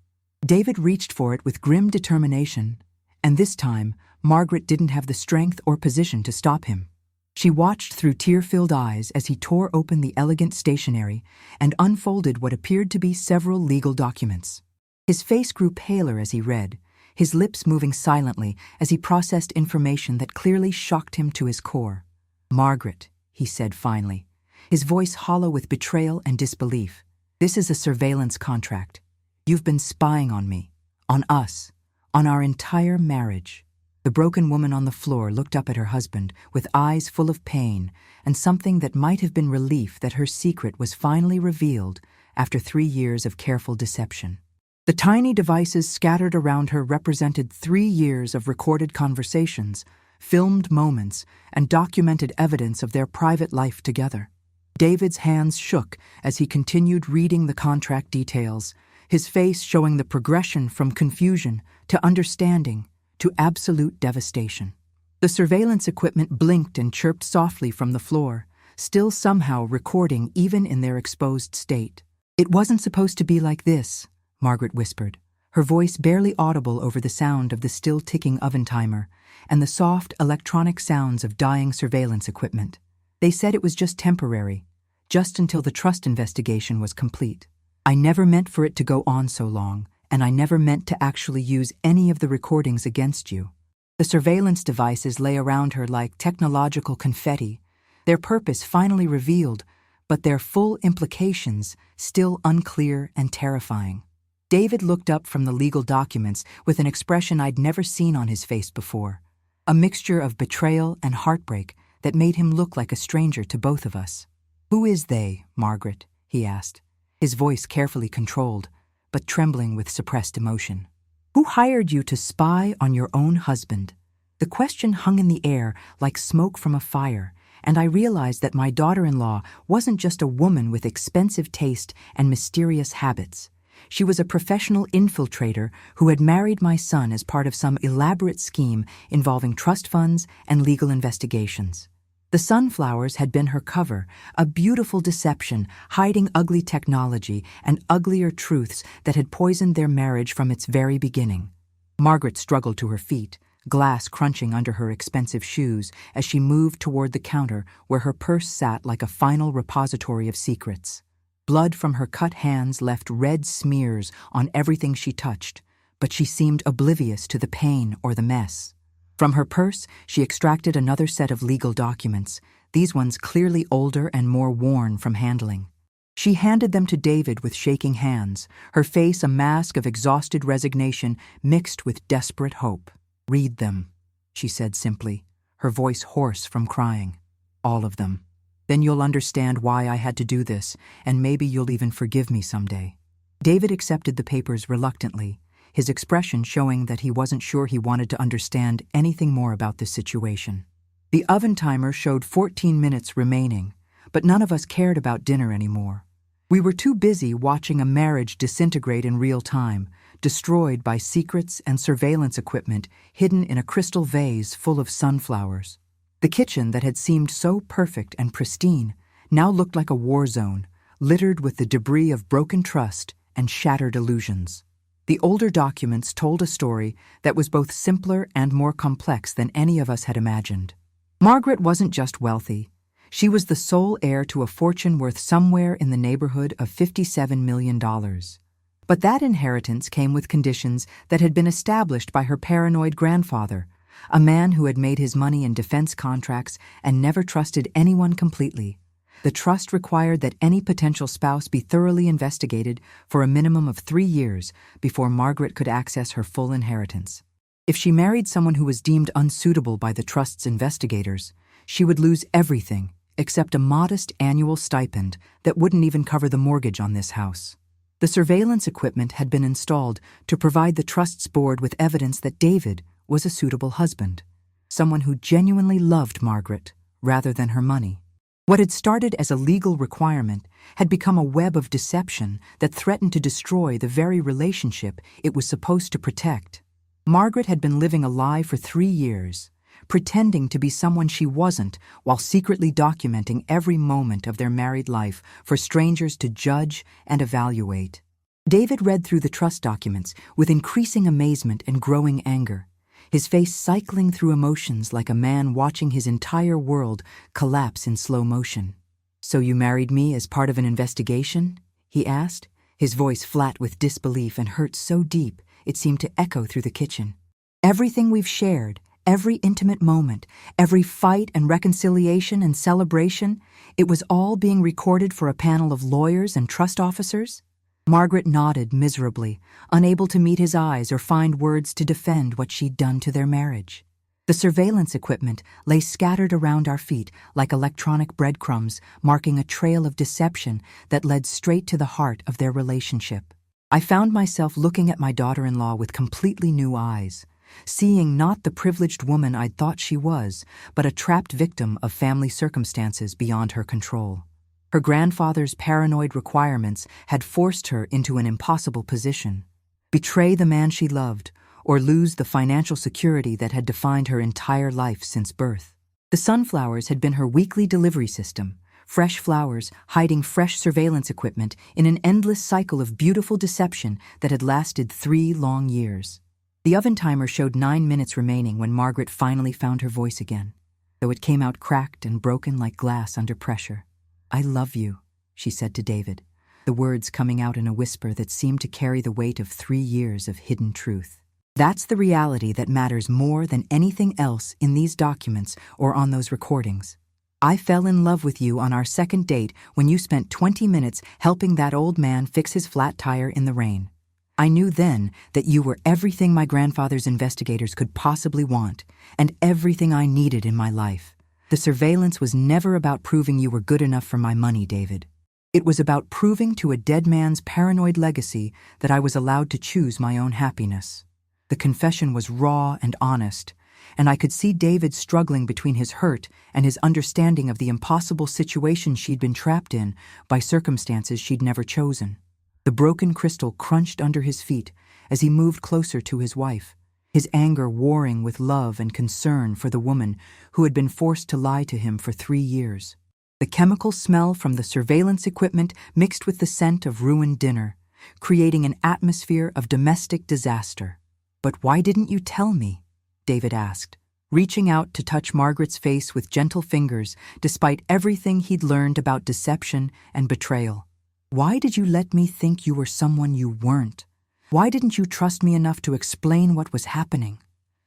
David reached for it with grim determination, and this time Margaret didn't have the strength or position to stop him. She watched through tear-filled eyes as he tore open the elegant stationery and unfolded what appeared to be several legal documents. His face grew paler as he read, his lips moving silently as he processed information that clearly shocked him to his core. "Margaret," he said finally, his voice hollow with betrayal and disbelief, "this is a surveillance contract. You've been spying on me, on us, on our entire marriage." The broken woman on the floor looked up at her husband with eyes full of pain and something that might have been relief that her secret was finally revealed after 3 years of careful deception. The tiny devices scattered around her represented 3 years of recorded conversations, filmed moments, and documented evidence of their private life together. David's hands shook as he continued reading the contract details, his face showing the progression from confusion to understanding to absolute devastation. The surveillance equipment blinked and chirped softly from the floor, still somehow recording even in their exposed state. "It wasn't supposed to be like this," Margaret whispered, her voice barely audible over the sound of the still-ticking oven timer and the soft electronic sounds of dying surveillance equipment. "They said it was just temporary, just until the trust investigation was complete. I never meant for it to go on so long, and I never meant to actually use any of the recordings against you." The surveillance devices lay around her like technological confetti, their purpose finally revealed, but their full implications still unclear and terrifying. David looked up from the legal documents with an expression I'd never seen on his face before, a mixture of betrayal and heartbreak that made him look like a stranger to both of us. "Who is they, Margaret?" he asked, his voice carefully controlled, but trembling with suppressed emotion. "Who hired you to spy on your own husband?" The question hung in the air like smoke from a fire, and I realized that my daughter-in-law wasn't just a woman with expensive taste and mysterious habits. She was a professional infiltrator who had married my son as part of some elaborate scheme involving trust funds and legal investigations. The sunflowers had been her cover, a beautiful deception hiding ugly technology and uglier truths that had poisoned their marriage from its very beginning. Margaret struggled to her feet, glass crunching under her expensive shoes as she moved toward the counter where her purse sat like a final repository of secrets. Blood from her cut hands left red smears on everything she touched, but she seemed oblivious to the pain or the mess. From her purse, she extracted another set of legal documents, these ones clearly older and more worn from handling. She handed them to David with shaking hands, her face a mask of exhausted resignation mixed with desperate hope. "Read them," she said simply, her voice hoarse from crying. "All of them. Then you'll understand why I had to do this, and maybe you'll even forgive me someday." David accepted the papers reluctantly, his expression showing that he wasn't sure he wanted to understand anything more about this situation. The oven timer showed 14 minutes remaining, but none of us cared about dinner anymore. We were too busy watching a marriage disintegrate in real time, destroyed by secrets and surveillance equipment hidden in a crystal vase full of sunflowers. The kitchen that had seemed so perfect and pristine now looked like a war zone, littered with the debris of broken trust and shattered illusions. The older documents told a story that was both simpler and more complex than any of us had imagined. Margaret wasn't just wealthy. She was the sole heir to a fortune worth somewhere in the neighborhood of $57 million. But that inheritance came with conditions that had been established by her paranoid grandfather, a man who had made his money in defense contracts and never trusted anyone completely. The trust required that any potential spouse be thoroughly investigated for a minimum of 3 years before Margaret could access her full inheritance. If she married someone who was deemed unsuitable by the trust's investigators, she would lose everything except a modest annual stipend that wouldn't even cover the mortgage on this house. The surveillance equipment had been installed to provide the trust's board with evidence that David was a suitable husband, someone who genuinely loved Margaret rather than her money. What had started as a legal requirement had become a web of deception that threatened to destroy the very relationship it was supposed to protect. Margaret had been living a lie for 3 years, pretending to be someone she wasn't while secretly documenting every moment of their married life for strangers to judge and evaluate. David read through the trust documents with increasing amazement and growing anger, his face cycling through emotions like a man watching his entire world collapse in slow motion. "So you married me as part of an investigation?" he asked, his voice flat with disbelief and hurt so deep it seemed to echo through the kitchen. "Everything we've shared, every intimate moment, every fight and reconciliation and celebration, it was all being recorded for a panel of lawyers and trust officers?" Margaret nodded miserably, unable to meet his eyes or find words to defend what she'd done to their marriage. The surveillance equipment lay scattered around our feet like electronic breadcrumbs, marking a trail of deception that led straight to the heart of their relationship. I found myself looking at my daughter-in-law with completely new eyes, seeing not the privileged woman I'd thought she was, but a trapped victim of family circumstances beyond her control. Her grandfather's paranoid requirements had forced her into an impossible position: betray the man she loved, or lose the financial security that had defined her entire life since birth. The sunflowers had been her weekly delivery system, fresh flowers hiding fresh surveillance equipment in an endless cycle of beautiful deception that had lasted 3 long years. The oven timer showed 9 minutes remaining when Margaret finally found her voice again, though it came out cracked and broken like glass under pressure. "I love you," she said to David, the words coming out in a whisper that seemed to carry the weight of 3 years of hidden truth. "That's the reality that matters more than anything else in these documents or on those recordings. I fell in love with you on our second date when you spent 20 minutes helping that old man fix his flat tire in the rain. I knew then that you were everything my grandfather's investigators could possibly want, and everything I needed in my life. The surveillance was never about proving you were good enough for my money, David. It was about proving to a dead man's paranoid legacy that I was allowed to choose my own happiness." The confession was raw and honest, and I could see David struggling between his hurt and his understanding of the impossible situation she'd been trapped in by circumstances she'd never chosen. The broken crystal crunched under his feet as he moved closer to his wife, his anger warring with love and concern for the woman who had been forced to lie to him for 3 years. The chemical smell from the surveillance equipment mixed with the scent of ruined dinner, creating an atmosphere of domestic disaster. "But why didn't you tell me?" David asked, reaching out to touch Margaret's face with gentle fingers despite everything he'd learned about deception and betrayal. "Why did you let me think you were someone you weren't? Why didn't you trust me enough to explain what was happening?"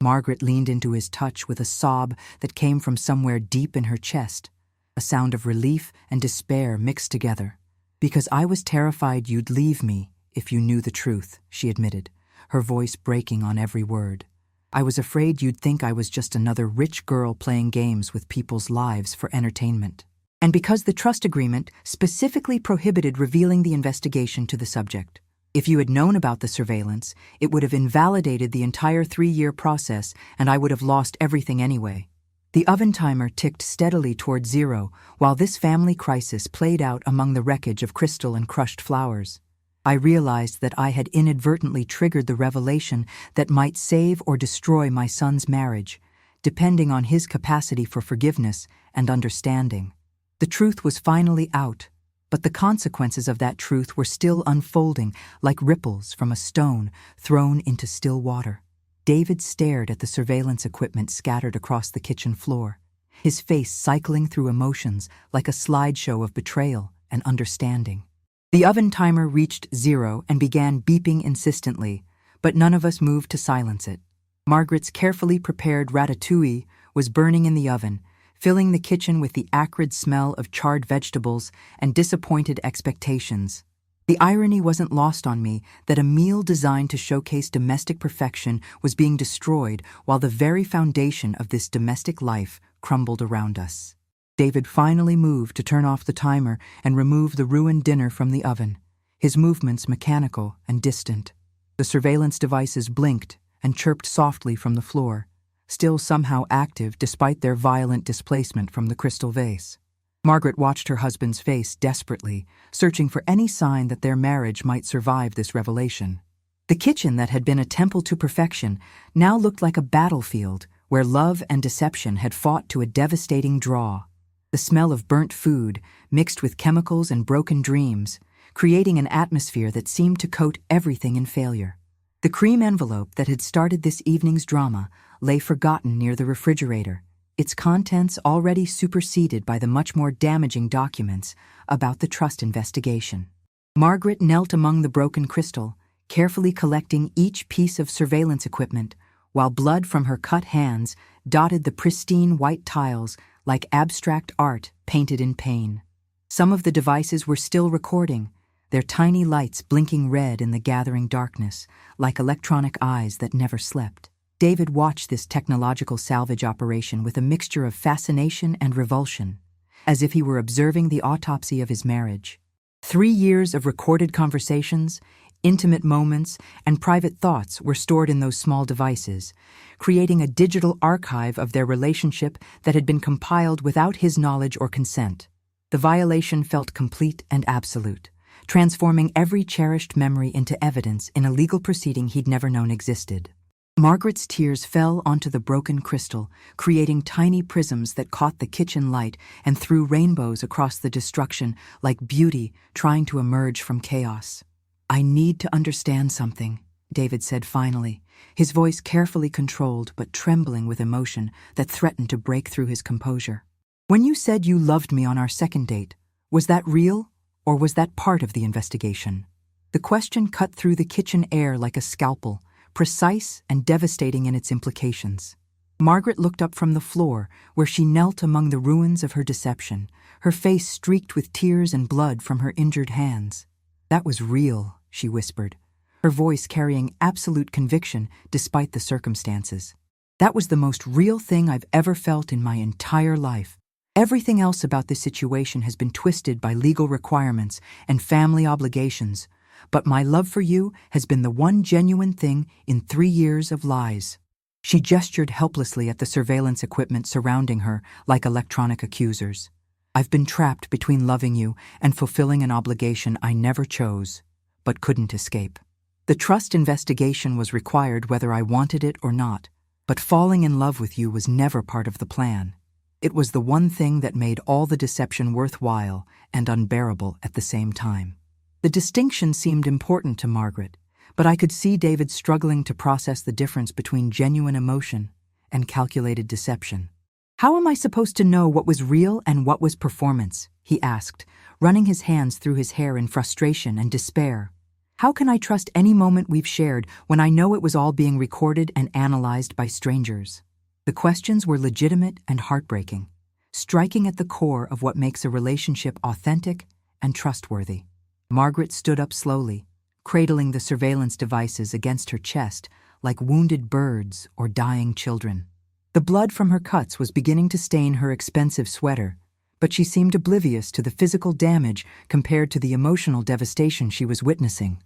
Margaret leaned into his touch with a sob that came from somewhere deep in her chest, a sound of relief and despair mixed together. "Because I was terrified you'd leave me if you knew the truth," she admitted, her voice breaking on every word. "I was afraid you'd think I was just another rich girl playing games with people's lives for entertainment. And because the trust agreement specifically prohibited revealing the investigation to the subject. If you had known about the surveillance, it would have invalidated the entire 3-year process, and I would have lost everything anyway." The oven timer ticked steadily toward 0 while this family crisis played out among the wreckage of crystal and crushed flowers. I realized that I had inadvertently triggered the revelation that might save or destroy my son's marriage, depending on his capacity for forgiveness and understanding. The truth was finally out. But the consequences of that truth were still unfolding like ripples from a stone thrown into still water. David stared at the surveillance equipment scattered across the kitchen floor, his face cycling through emotions like a slideshow of betrayal and understanding. The oven timer reached 0 and began beeping insistently, but none of us moved to silence it. Margaret's carefully prepared ratatouille was burning in the oven, filling the kitchen with the acrid smell of charred vegetables and disappointed expectations. The irony wasn't lost on me that a meal designed to showcase domestic perfection was being destroyed while the very foundation of this domestic life crumbled around us. David finally moved to turn off the timer and remove the ruined dinner from the oven, his movements mechanical and distant. The surveillance devices blinked and chirped softly from the floor, still somehow active despite their violent displacement from the crystal vase. Margaret watched her husband's face desperately, searching for any sign that their marriage might survive this revelation. The kitchen that had been a temple to perfection now looked like a battlefield where love and deception had fought to a devastating draw. The smell of burnt food, mixed with chemicals and broken dreams, creating an atmosphere that seemed to coat everything in failure. The cream envelope that had started this evening's drama lay forgotten near the refrigerator, its contents already superseded by the much more damaging documents about the trust investigation. Margaret knelt among the broken crystal, carefully collecting each piece of surveillance equipment, while blood from her cut hands dotted the pristine white tiles like abstract art painted in pain. Some of the devices were still recording, their tiny lights blinking red in the gathering darkness, like electronic eyes that never slept. David watched this technological salvage operation with a mixture of fascination and revulsion, as if he were observing the autopsy of his marriage. 3 years of recorded conversations, intimate moments, and private thoughts were stored in those small devices, creating a digital archive of their relationship that had been compiled without his knowledge or consent. The violation felt complete and absolute, transforming every cherished memory into evidence in a legal proceeding he'd never known existed. Margaret's tears fell onto the broken crystal, creating tiny prisms that caught the kitchen light and threw rainbows across the destruction like beauty trying to emerge from chaos. "I need to understand something," David said finally, his voice carefully controlled but trembling with emotion that threatened to break through his composure. "When you said you loved me on our second date, was that real, or was that part of the investigation?" The question cut through the kitchen air like a scalpel, precise and devastating in its implications. Margaret looked up from the floor, where she knelt among the ruins of her deception, her face streaked with tears and blood from her injured hands. "That was real," she whispered, her voice carrying absolute conviction despite the circumstances. "That was the most real thing I've ever felt in my entire life. Everything else about this situation has been twisted by legal requirements and family obligations, but my love for you has been the one genuine thing in 3 years of lies." She gestured helplessly at the surveillance equipment surrounding her like electronic accusers. "I've been trapped between loving you and fulfilling an obligation I never chose, but couldn't escape. The trust investigation was required whether I wanted it or not, but falling in love with you was never part of the plan. It was the one thing that made all the deception worthwhile and unbearable at the same time." The distinction seemed important to Margaret, but I could see David struggling to process the difference between genuine emotion and calculated deception. "How am I supposed to know what was real and what was performance?" he asked, running his hands through his hair in frustration and despair. "How can I trust any moment we've shared when I know it was all being recorded and analyzed by strangers?" The questions were legitimate and heartbreaking, striking at the core of what makes a relationship authentic and trustworthy. Margaret stood up slowly, cradling the surveillance devices against her chest like wounded birds or dying children. The blood from her cuts was beginning to stain her expensive sweater, but she seemed oblivious to the physical damage compared to the emotional devastation she was witnessing.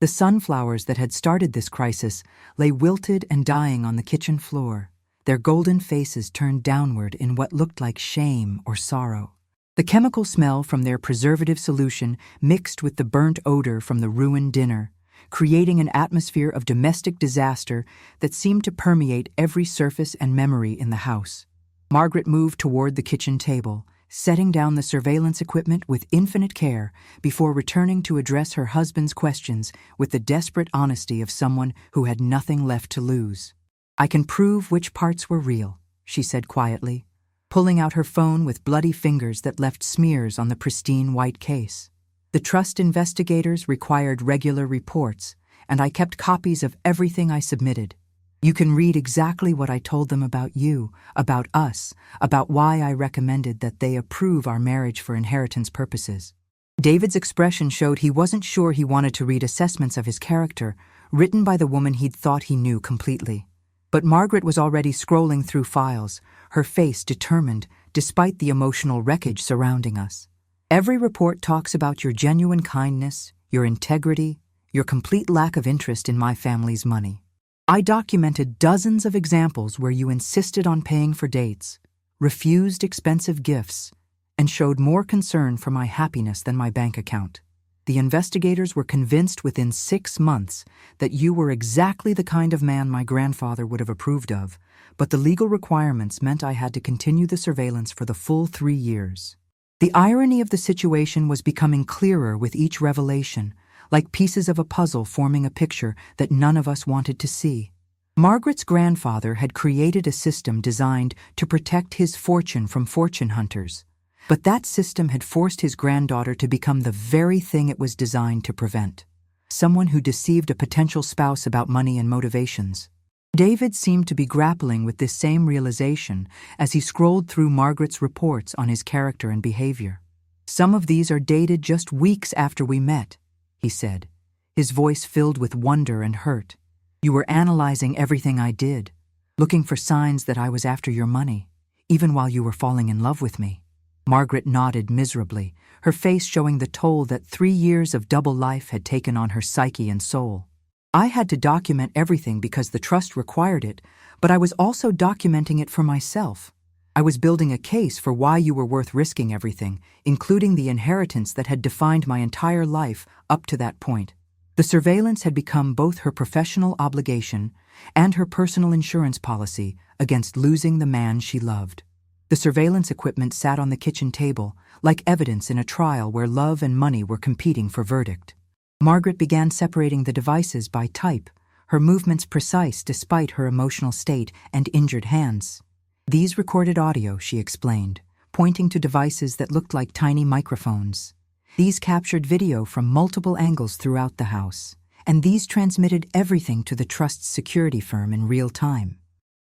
The sunflowers that had started this crisis lay wilted and dying on the kitchen floor, their golden faces turned downward in what looked like shame or sorrow. The chemical smell from their preservative solution mixed with the burnt odor from the ruined dinner, creating an atmosphere of domestic disaster that seemed to permeate every surface and memory in the house. Margaret moved toward the kitchen table, setting down the surveillance equipment with infinite care before returning to address her husband's questions with the desperate honesty of someone who had nothing left to lose. "I can prove which parts were real," she said quietly, pulling out her phone with bloody fingers that left smears on the pristine white case. "The trust investigators required regular reports, and I kept copies of everything I submitted. You can read exactly what I told them about you, about us, about why I recommended that they approve our marriage for inheritance purposes." David's expression showed he wasn't sure he wanted to read assessments of his character, written by the woman he'd thought he knew completely. But Margaret was already scrolling through files, her face determined, despite the emotional wreckage surrounding us. "Every report talks about your genuine kindness, your integrity, your complete lack of interest in my family's money. I documented dozens of examples where you insisted on paying for dates, refused expensive gifts, and showed more concern for my happiness than my bank account. The investigators were convinced within 6 months that you were exactly the kind of man my grandfather would have approved of, but the legal requirements meant I had to continue the surveillance for the full 3 years." The irony of the situation was becoming clearer with each revelation, like pieces of a puzzle forming a picture that none of us wanted to see. Margaret's grandfather had created a system designed to protect his fortune from fortune hunters. But that system had forced his granddaughter to become the very thing it was designed to prevent. Someone who deceived a potential spouse about money and motivations. David seemed to be grappling with this same realization as he scrolled through Margaret's reports on his character and behavior. "Some of these are dated just weeks after we met," he said, his voice filled with wonder and hurt. "You were analyzing everything I did, looking for signs that I was after your money, even while you were falling in love with me." Margaret nodded miserably, her face showing the toll that 3 years of double life had taken on her psyche and soul. "I had to document everything because the trust required it, but I was also documenting it for myself. I was building a case for why you were worth risking everything, including the inheritance that had defined my entire life up to that point." The surveillance had become both her professional obligation and her personal insurance policy against losing the man she loved. The surveillance equipment sat on the kitchen table, like evidence in a trial where love and money were competing for verdict. Margaret began separating the devices by type, her movements precise despite her emotional state and injured hands. "These recorded audio," she explained, pointing to devices that looked like tiny microphones. "These captured video from multiple angles throughout the house, and these transmitted everything to the trust's security firm in real time."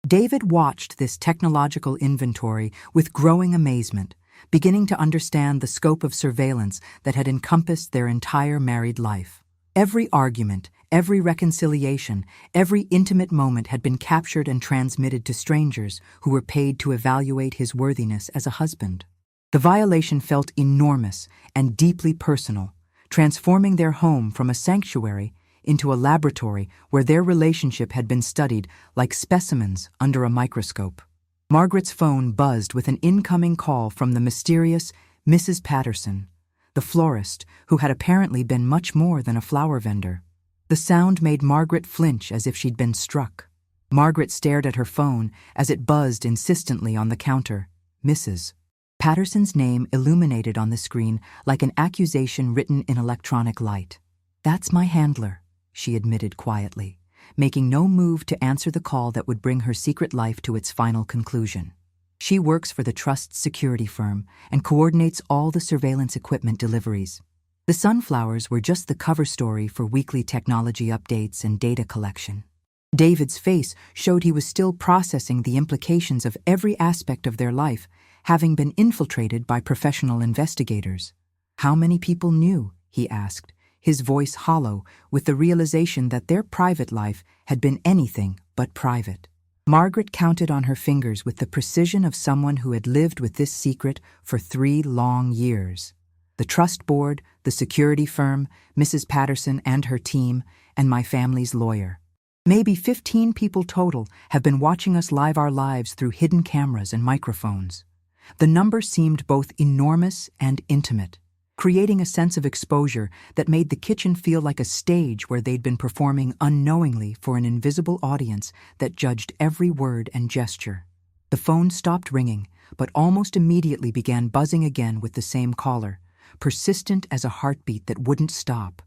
David watched this technological inventory with growing amazement, beginning to understand the scope of surveillance that had encompassed their entire married life. Every argument, every reconciliation, every intimate moment had been captured and transmitted to strangers who were paid to evaluate his worthiness as a husband. The violation felt enormous and deeply personal, transforming their home from a sanctuary into a laboratory where their relationship had been studied like specimens under a microscope. Margaret's phone buzzed with an incoming call from the mysterious Mrs. Patterson, the florist who had apparently been much more than a flower vendor. The sound made Margaret flinch as if she'd been struck. Margaret stared at her phone as it buzzed insistently on the counter. Mrs. Patterson's name illuminated on the screen like an accusation written in electronic light. "That's my handler," she admitted quietly, making no move to answer the call that would bring her secret life to its final conclusion. "She works for the trust's security firm and coordinates all the surveillance equipment deliveries. The sunflowers were just the cover story for weekly technology updates and data collection." David's face showed he was still processing the implications of every aspect of their life, having been infiltrated by professional investigators. "How many people knew?" he asked, his voice hollow with the realization that their private life had been anything but private. Margaret counted on her fingers with the precision of someone who had lived with this secret for 3 long years. The trust board, the security firm, Mrs. Patterson and her team, and my family's lawyer. Maybe 15 people total have been watching us live our lives through hidden cameras and microphones. The number seemed both enormous and intimate, creating a sense of exposure that made the kitchen feel like a stage where they'd been performing unknowingly for an invisible audience that judged every word and gesture. The phone stopped ringing, but almost immediately began buzzing again with the same caller, persistent as a heartbeat that wouldn't stop.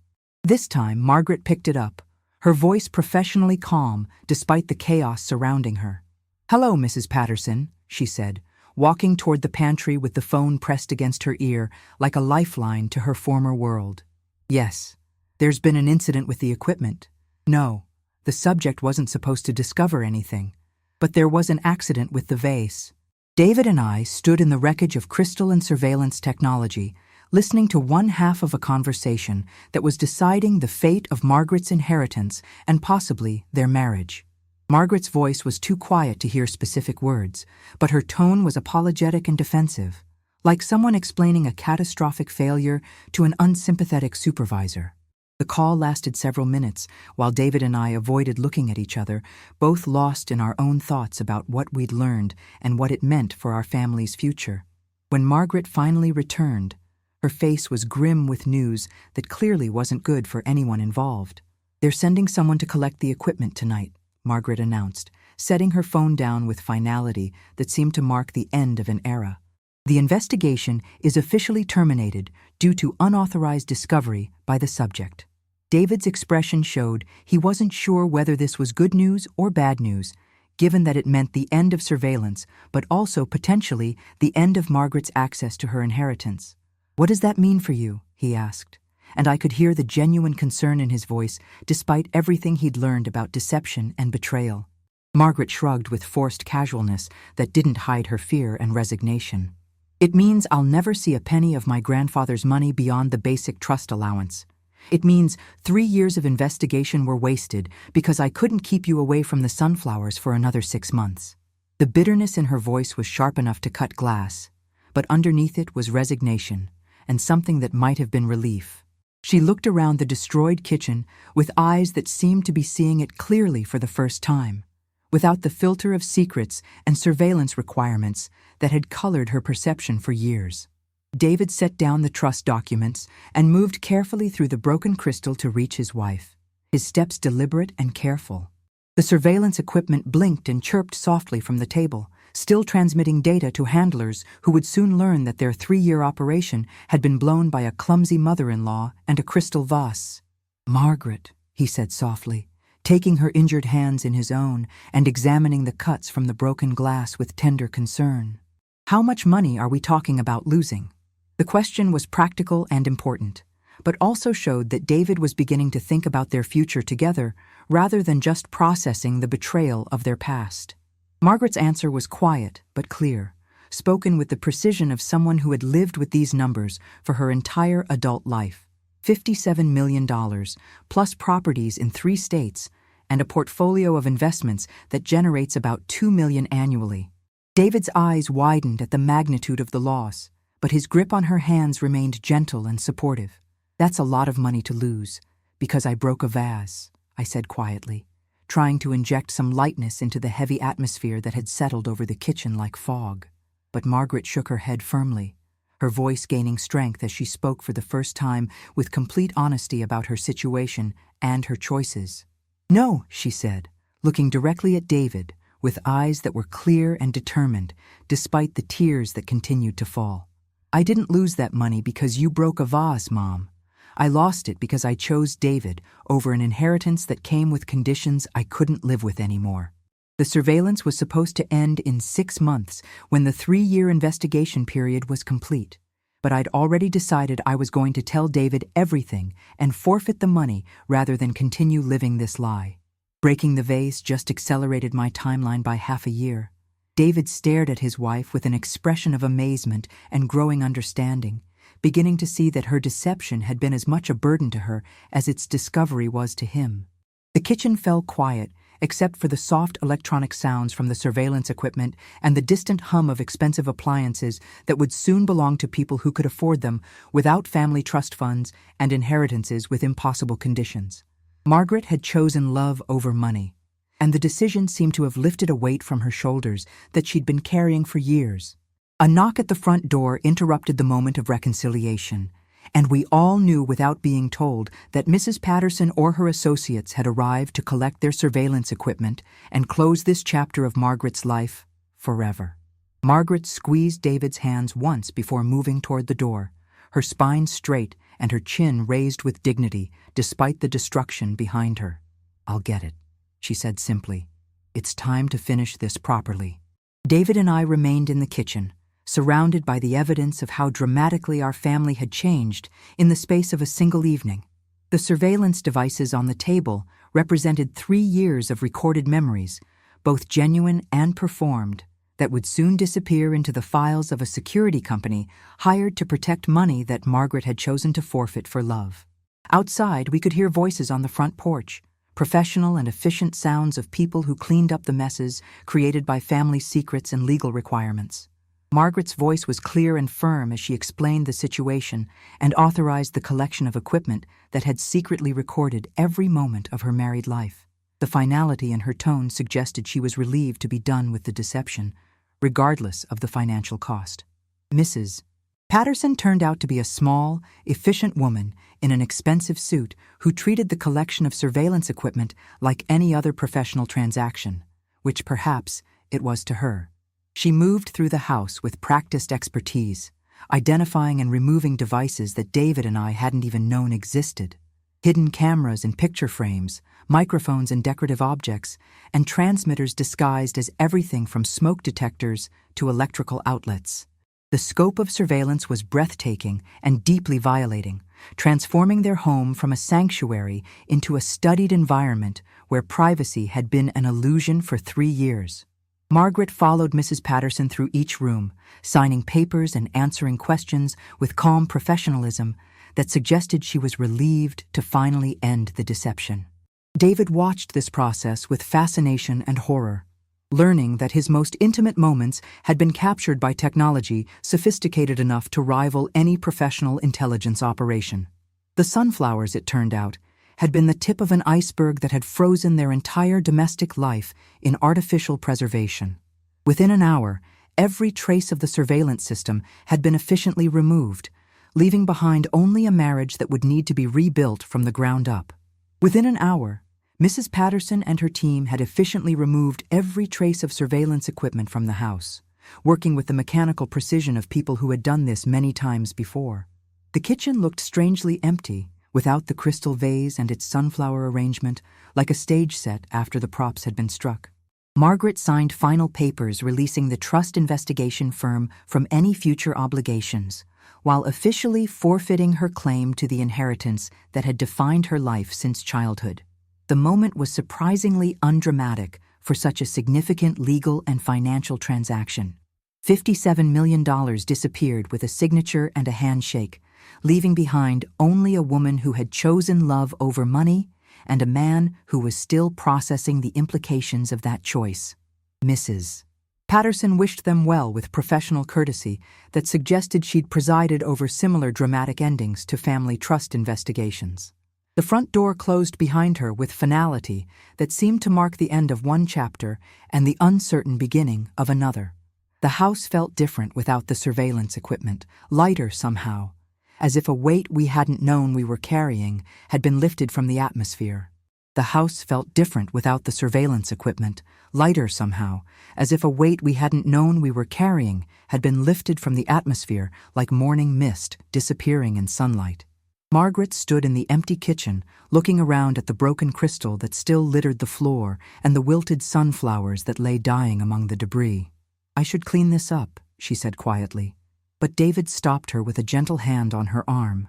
This time, Margaret picked it up, her voice professionally calm despite the chaos surrounding her. "Hello, Mrs. Patterson," she said, walking toward the pantry with the phone pressed against her ear like a lifeline to her former world. "Yes, there's been an incident with the equipment. No, the subject wasn't supposed to discover anything, but there was an accident with the vase." David and I stood in the wreckage of crystal and surveillance technology, listening to one half of a conversation that was deciding the fate of Margaret's inheritance and possibly their marriage. Margaret's voice was too quiet to hear specific words, but her tone was apologetic and defensive, like someone explaining a catastrophic failure to an unsympathetic supervisor. The call lasted several minutes, while David and I avoided looking at each other, both lost in our own thoughts about what we'd learned and what it meant for our family's future. When Margaret finally returned, her face was grim with news that clearly wasn't good for anyone involved. "They're sending someone to collect the equipment tonight," Margaret announced, setting her phone down with finality that seemed to mark the end of an era. "The investigation is officially terminated due to unauthorized discovery by the subject." David's expression showed he wasn't sure whether this was good news or bad news, given that it meant the end of surveillance, but also potentially the end of Margaret's access to her inheritance. "What does that mean for you?" he asked, and I could hear the genuine concern in his voice despite everything he'd learned about deception and betrayal. Margaret shrugged with forced casualness that didn't hide her fear and resignation. "It means I'll never see a penny of my grandfather's money beyond the basic trust allowance. It means 3 years of investigation were wasted because I couldn't keep you away from the sunflowers for another 6 months." The bitterness in her voice was sharp enough to cut glass, but underneath it was resignation and something that might have been relief. She looked around the destroyed kitchen with eyes that seemed to be seeing it clearly for the first time, without the filter of secrets and surveillance requirements that had colored her perception for years. David set down the trust documents and moved carefully through the broken crystal to reach his wife, his steps deliberate and careful. The surveillance equipment blinked and chirped softly from the table, still transmitting data to handlers who would soon learn that their 3-year operation had been blown by a clumsy mother-in-law and a crystal vase. "Margaret," he said softly, taking her injured hands in his own and examining the cuts from the broken glass with tender concern. "How much money are we talking about losing?" The question was practical and important, but also showed that David was beginning to think about their future together rather than just processing the betrayal of their past. Margaret's answer was quiet but clear, spoken with the precision of someone who had lived with these numbers for her entire adult life. $57 million, plus properties in 3 states, and a portfolio of investments that generates about $2 million annually. David's eyes widened at the magnitude of the loss, but his grip on her hands remained gentle and supportive. "That's a lot of money to lose, because I broke a vase," I said quietly, trying to inject some lightness into the heavy atmosphere that had settled over the kitchen like fog. But Margaret shook her head firmly, her voice gaining strength as she spoke for the first time with complete honesty about her situation and her choices. "No," she said, looking directly at David, with eyes that were clear and determined, despite the tears that continued to fall. "I didn't lose that money because you broke a vase, Mom. I lost it because I chose David over an inheritance that came with conditions I couldn't live with anymore. The surveillance was supposed to end in 6 months when the 3-year investigation period was complete, but I'd already decided I was going to tell David everything and forfeit the money rather than continue living this lie. Breaking the vase just accelerated my timeline by half a year." David stared at his wife with an expression of amazement and growing understanding, beginning to see that her deception had been as much a burden to her as its discovery was to him. The kitchen fell quiet, except for the soft electronic sounds from the surveillance equipment and the distant hum of expensive appliances that would soon belong to people who could afford them without family trust funds and inheritances with impossible conditions. Margaret had chosen love over money, and the decision seemed to have lifted a weight from her shoulders that she'd been carrying for years. A knock at the front door interrupted the moment of reconciliation, and we all knew without being told that Mrs. Patterson or her associates had arrived to collect their surveillance equipment and close this chapter of Margaret's life forever. Margaret squeezed David's hands once before moving toward the door, her spine straight and her chin raised with dignity despite the destruction behind her. "I'll get it," she said simply. "It's time to finish this properly." David and I remained in the kitchen, surrounded by the evidence of how dramatically our family had changed in the space of a single evening. The surveillance devices on the table represented 3 years of recorded memories, both genuine and performed, that would soon disappear into the files of a security company hired to protect money that Margaret had chosen to forfeit for love. Outside, we could hear voices on the front porch, professional and efficient sounds of people who cleaned up the messes created by family secrets and legal requirements. Margaret's voice was clear and firm as she explained the situation and authorized the collection of equipment that had secretly recorded every moment of her married life. The finality in her tone suggested she was relieved to be done with the deception, regardless of the financial cost. Mrs. Patterson turned out to be a small, efficient woman in an expensive suit who treated the collection of surveillance equipment like any other professional transaction, which perhaps it was to her. She moved through the house with practiced expertise, identifying and removing devices that David and I hadn't even known existed. Hidden cameras and picture frames, microphones and decorative objects, and transmitters disguised as everything from smoke detectors to electrical outlets. The scope of surveillance was breathtaking and deeply violating, transforming their home from a sanctuary into a studied environment where privacy had been an illusion for 3 years. Margaret followed Mrs. Patterson through each room, signing papers and answering questions with calm professionalism that suggested she was relieved to finally end the deception. David watched this process with fascination and horror, learning that his most intimate moments had been captured by technology sophisticated enough to rival any professional intelligence operation. The sunflowers, it turned out, had been the tip of an iceberg that had frozen their entire domestic life in artificial preservation. Within an hour, every trace of the surveillance system had been efficiently removed, leaving behind only a marriage that would need to be rebuilt from the ground up. Within an hour, Mrs. Patterson and her team had efficiently removed every trace of surveillance equipment from the house, working with the mechanical precision of people who had done this many times before. The kitchen looked strangely empty, without the crystal vase and its sunflower arrangement, like a stage set after the props had been struck. Margaret signed final papers releasing the trust investigation firm from any future obligations, while officially forfeiting her claim to the inheritance that had defined her life since childhood. The moment was surprisingly undramatic for such a significant legal and financial transaction. $57 million disappeared with a signature and a handshake, leaving behind only a woman who had chosen love over money and a man who was still processing the implications of that choice. Mrs. Patterson wished them well with professional courtesy that suggested she'd presided over similar dramatic endings to family trust investigations. The front door closed behind her with finality that seemed to mark the end of one chapter and the uncertain beginning of another. The house felt different without the surveillance equipment, lighter somehow, as if a weight we hadn't known we were carrying had been lifted from the atmosphere. The house felt different without the surveillance equipment, lighter somehow, as if a weight we hadn't known we were carrying had been lifted from the atmosphere like morning mist disappearing in sunlight. Margaret stood in the empty kitchen, looking around at the broken crystal that still littered the floor and the wilted sunflowers that lay dying among the debris. "I should clean this up," she said quietly. But David stopped her with a gentle hand on her arm.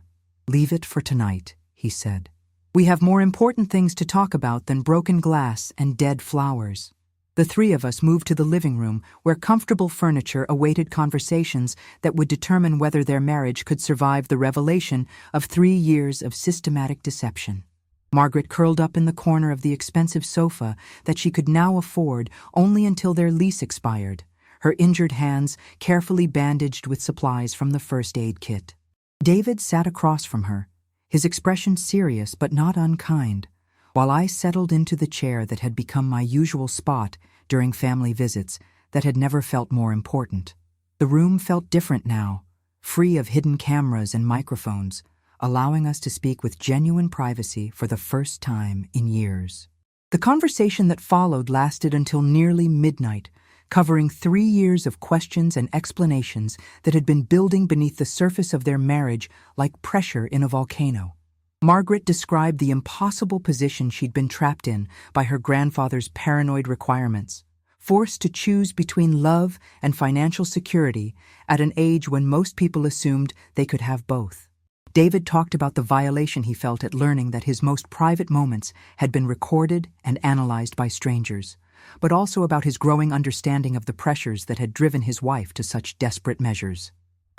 "Leave it for tonight," he said. "We have more important things to talk about than broken glass and dead flowers." The 3 of us moved to the living room where comfortable furniture awaited conversations that would determine whether their marriage could survive the revelation of 3 years of systematic deception. Margaret curled up in the corner of the expensive sofa that she could now afford only until their lease expired, her injured hands carefully bandaged with supplies from the first aid kit. David sat across from her, his expression serious but not unkind, while I settled into the chair that had become my usual spot during family visits that had never felt more important. The room felt different now, free of hidden cameras and microphones, allowing us to speak with genuine privacy for the first time in years. The conversation that followed lasted until nearly midnight, covering 3 years of questions and explanations that had been building beneath the surface of their marriage like pressure in a volcano. Margaret described the impossible position she'd been trapped in by her grandfather's paranoid requirements, forced to choose between love and financial security at an age when most people assumed they could have both. David talked about the violation he felt at learning that his most private moments had been recorded and analyzed by strangers, but also about his growing understanding of the pressures that had driven his wife to such desperate measures.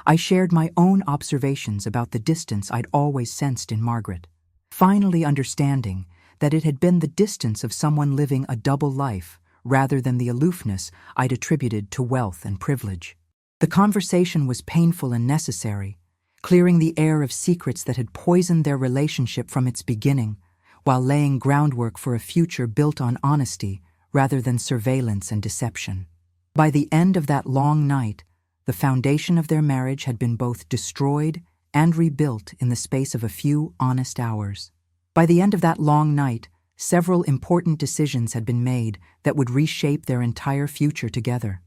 I shared my own observations about the distance I'd always sensed in Margaret, finally understanding that it had been the distance of someone living a double life rather than the aloofness I'd attributed to wealth and privilege. The conversation was painful and necessary, clearing the air of secrets that had poisoned their relationship from its beginning, while laying groundwork for a future built on honesty rather than surveillance and deception. By the end of that long night, the foundation of their marriage had been both destroyed and rebuilt in the space of a few honest hours. By the end of that long night, several important decisions had been made that would reshape their entire future together.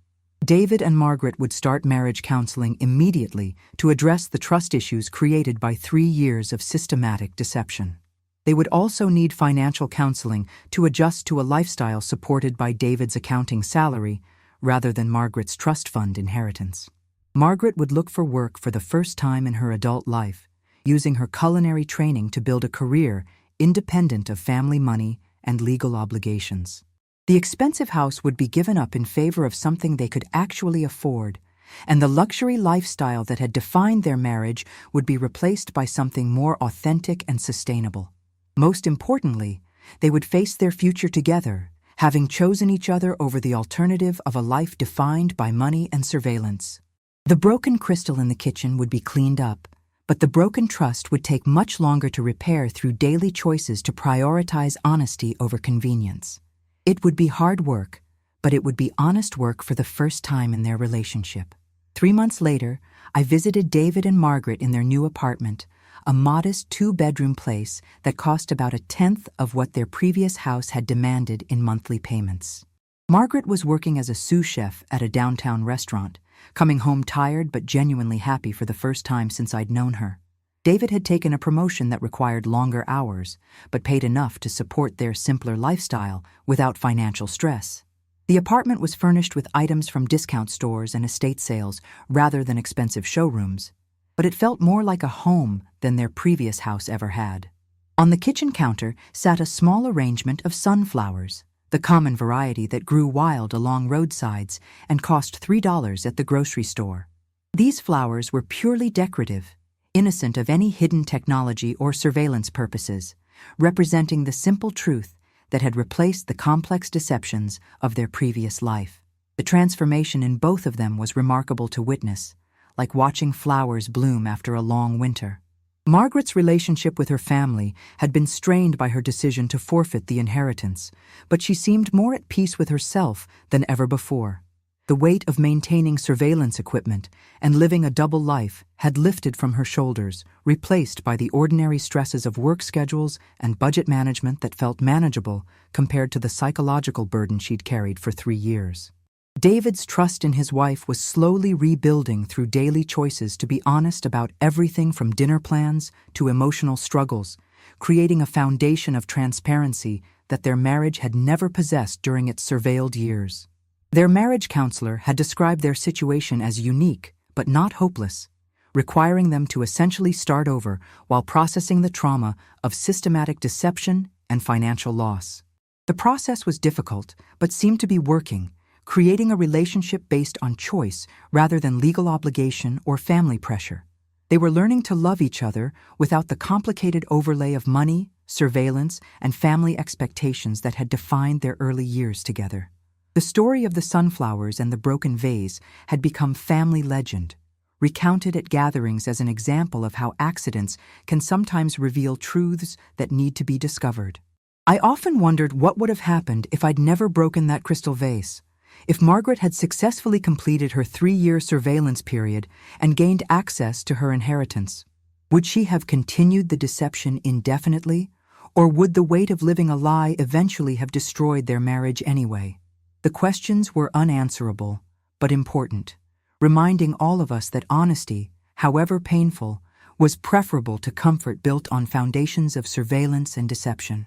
David and Margaret would start marriage counseling immediately to address the trust issues created by 3 years of systematic deception. They would also need financial counseling to adjust to a lifestyle supported by David's accounting salary rather than Margaret's trust fund inheritance. Margaret would look for work for the first time in her adult life, using her culinary training to build a career independent of family money and legal obligations. The expensive house would be given up in favor of something they could actually afford, and the luxury lifestyle that had defined their marriage would be replaced by something more authentic and sustainable. Most importantly, they would face their future together, having chosen each other over the alternative of a life defined by money and surveillance. The broken crystal in the kitchen would be cleaned up, but the broken trust would take much longer to repair through daily choices to prioritize honesty over convenience. It would be hard work, but it would be honest work for the first time in their relationship. 3 months later, I visited David and Margaret in their new apartment, a modest 2-bedroom place that cost about 1/10 of what their previous house had demanded in monthly payments. Margaret was working as a sous chef at a downtown restaurant, coming home tired but genuinely happy for the first time since I'd known her. David had taken a promotion that required longer hours, but paid enough to support their simpler lifestyle without financial stress. The apartment was furnished with items from discount stores and estate sales rather than expensive showrooms, but it felt more like a home than their previous house ever had. On the kitchen counter sat a small arrangement of sunflowers, the common variety that grew wild along roadsides and cost $3 at the grocery store. These flowers were purely decorative, innocent of any hidden technology or surveillance purposes, representing the simple truth that had replaced the complex deceptions of their previous life. The transformation in both of them was remarkable to witness, like watching flowers bloom after a long winter. Margaret's relationship with her family had been strained by her decision to forfeit the inheritance, but she seemed more at peace with herself than ever before. The weight of maintaining surveillance equipment and living a double life had lifted from her shoulders, replaced by the ordinary stresses of work schedules and budget management that felt manageable compared to the psychological burden she'd carried for 3 years. David's trust in his wife was slowly rebuilding through daily choices to be honest about everything from dinner plans to emotional struggles, creating a foundation of transparency that their marriage had never possessed during its surveilled years. Their marriage counselor had described their situation as unique but not hopeless, requiring them to essentially start over while processing the trauma of systematic deception and financial loss. The process was difficult but seemed to be working, creating a relationship based on choice rather than legal obligation or family pressure. They were learning to love each other without the complicated overlay of money, surveillance, and family expectations that had defined their early years together. The story of the sunflowers and the broken vase had become family legend, recounted at gatherings as an example of how accidents can sometimes reveal truths that need to be discovered. I often wondered what would have happened if I'd never broken that crystal vase. If Margaret had successfully completed her 3-year surveillance period and gained access to her inheritance, would she have continued the deception indefinitely, or would the weight of living a lie eventually have destroyed their marriage anyway? The questions were unanswerable, but important, reminding all of us that honesty, however painful, was preferable to comfort built on foundations of surveillance and deception.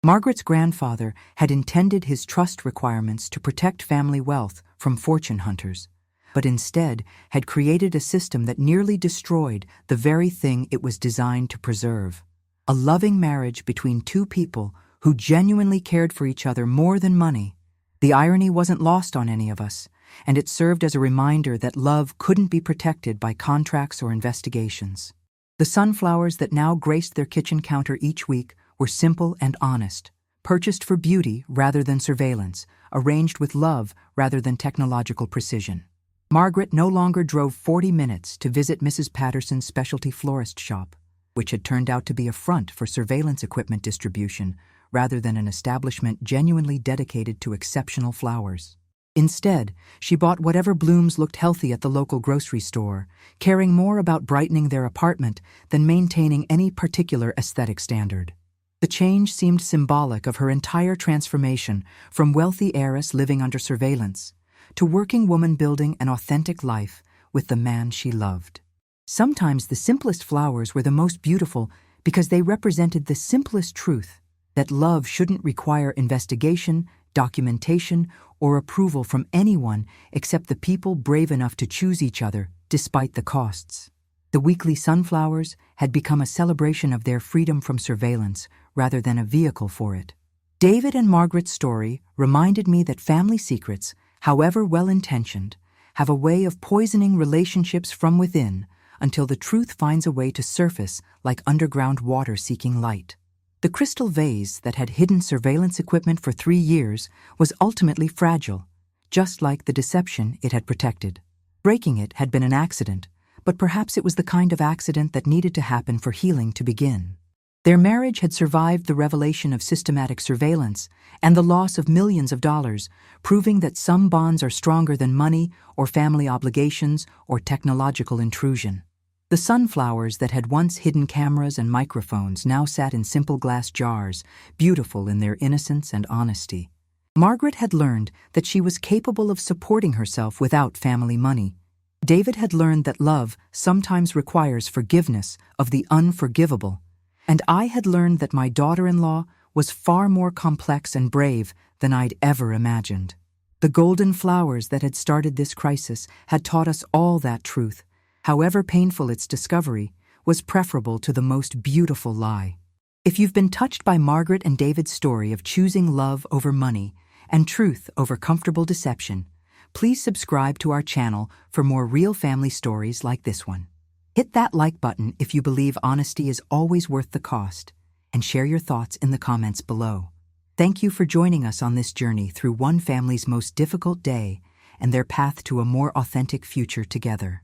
Margaret's grandfather had intended his trust requirements to protect family wealth from fortune hunters, but instead had created a system that nearly destroyed the very thing it was designed to preserve: a loving marriage between two people who genuinely cared for each other more than money. The irony wasn't lost on any of us, and it served as a reminder that love couldn't be protected by contracts or investigations. The sunflowers that now graced their kitchen counter each week were simple and honest, purchased for beauty rather than surveillance, arranged with love rather than technological precision. Margaret no longer drove 40 minutes to visit Mrs. Patterson's specialty florist shop, which had turned out to be a front for surveillance equipment distribution rather than an establishment genuinely dedicated to exceptional flowers. Instead, she bought whatever blooms looked healthy at the local grocery store, caring more about brightening their apartment than maintaining any particular aesthetic standard. The change seemed symbolic of her entire transformation from wealthy heiress living under surveillance to working woman building an authentic life with the man she loved. Sometimes the simplest flowers were the most beautiful because they represented the simplest truth: that love shouldn't require investigation, documentation, or approval from anyone except the people brave enough to choose each other despite the costs. The weekly sunflowers had become a celebration of their freedom from surveillance rather than a vehicle for it. David and Margaret's story reminded me that family secrets, however well-intentioned, have a way of poisoning relationships from within until the truth finds a way to surface like underground water seeking light. The crystal vase that had hidden surveillance equipment for 3 years was ultimately fragile, just like the deception it had protected. Breaking it had been an accident, but perhaps it was the kind of accident that needed to happen for healing to begin. Their marriage had survived the revelation of systematic surveillance and the loss of millions of dollars, proving that some bonds are stronger than money or family obligations or technological intrusion. The sunflowers that had once hidden cameras and microphones now sat in simple glass jars, beautiful in their innocence and honesty. Margaret had learned that she was capable of supporting herself without family money. David had learned that love sometimes requires forgiveness of the unforgivable. And I had learned that my daughter-in-law was far more complex and brave than I'd ever imagined. The golden flowers that had started this crisis had taught us all that truth, however painful its discovery, was preferable to the most beautiful lie. If you've been touched by Margaret and David's story of choosing love over money and truth over comfortable deception, please subscribe to our channel for more real family stories like this one. Hit that like button if you believe honesty is always worth the cost, and share your thoughts in the comments below. Thank you for joining us on this journey through one family's most difficult day and their path to a more authentic future together.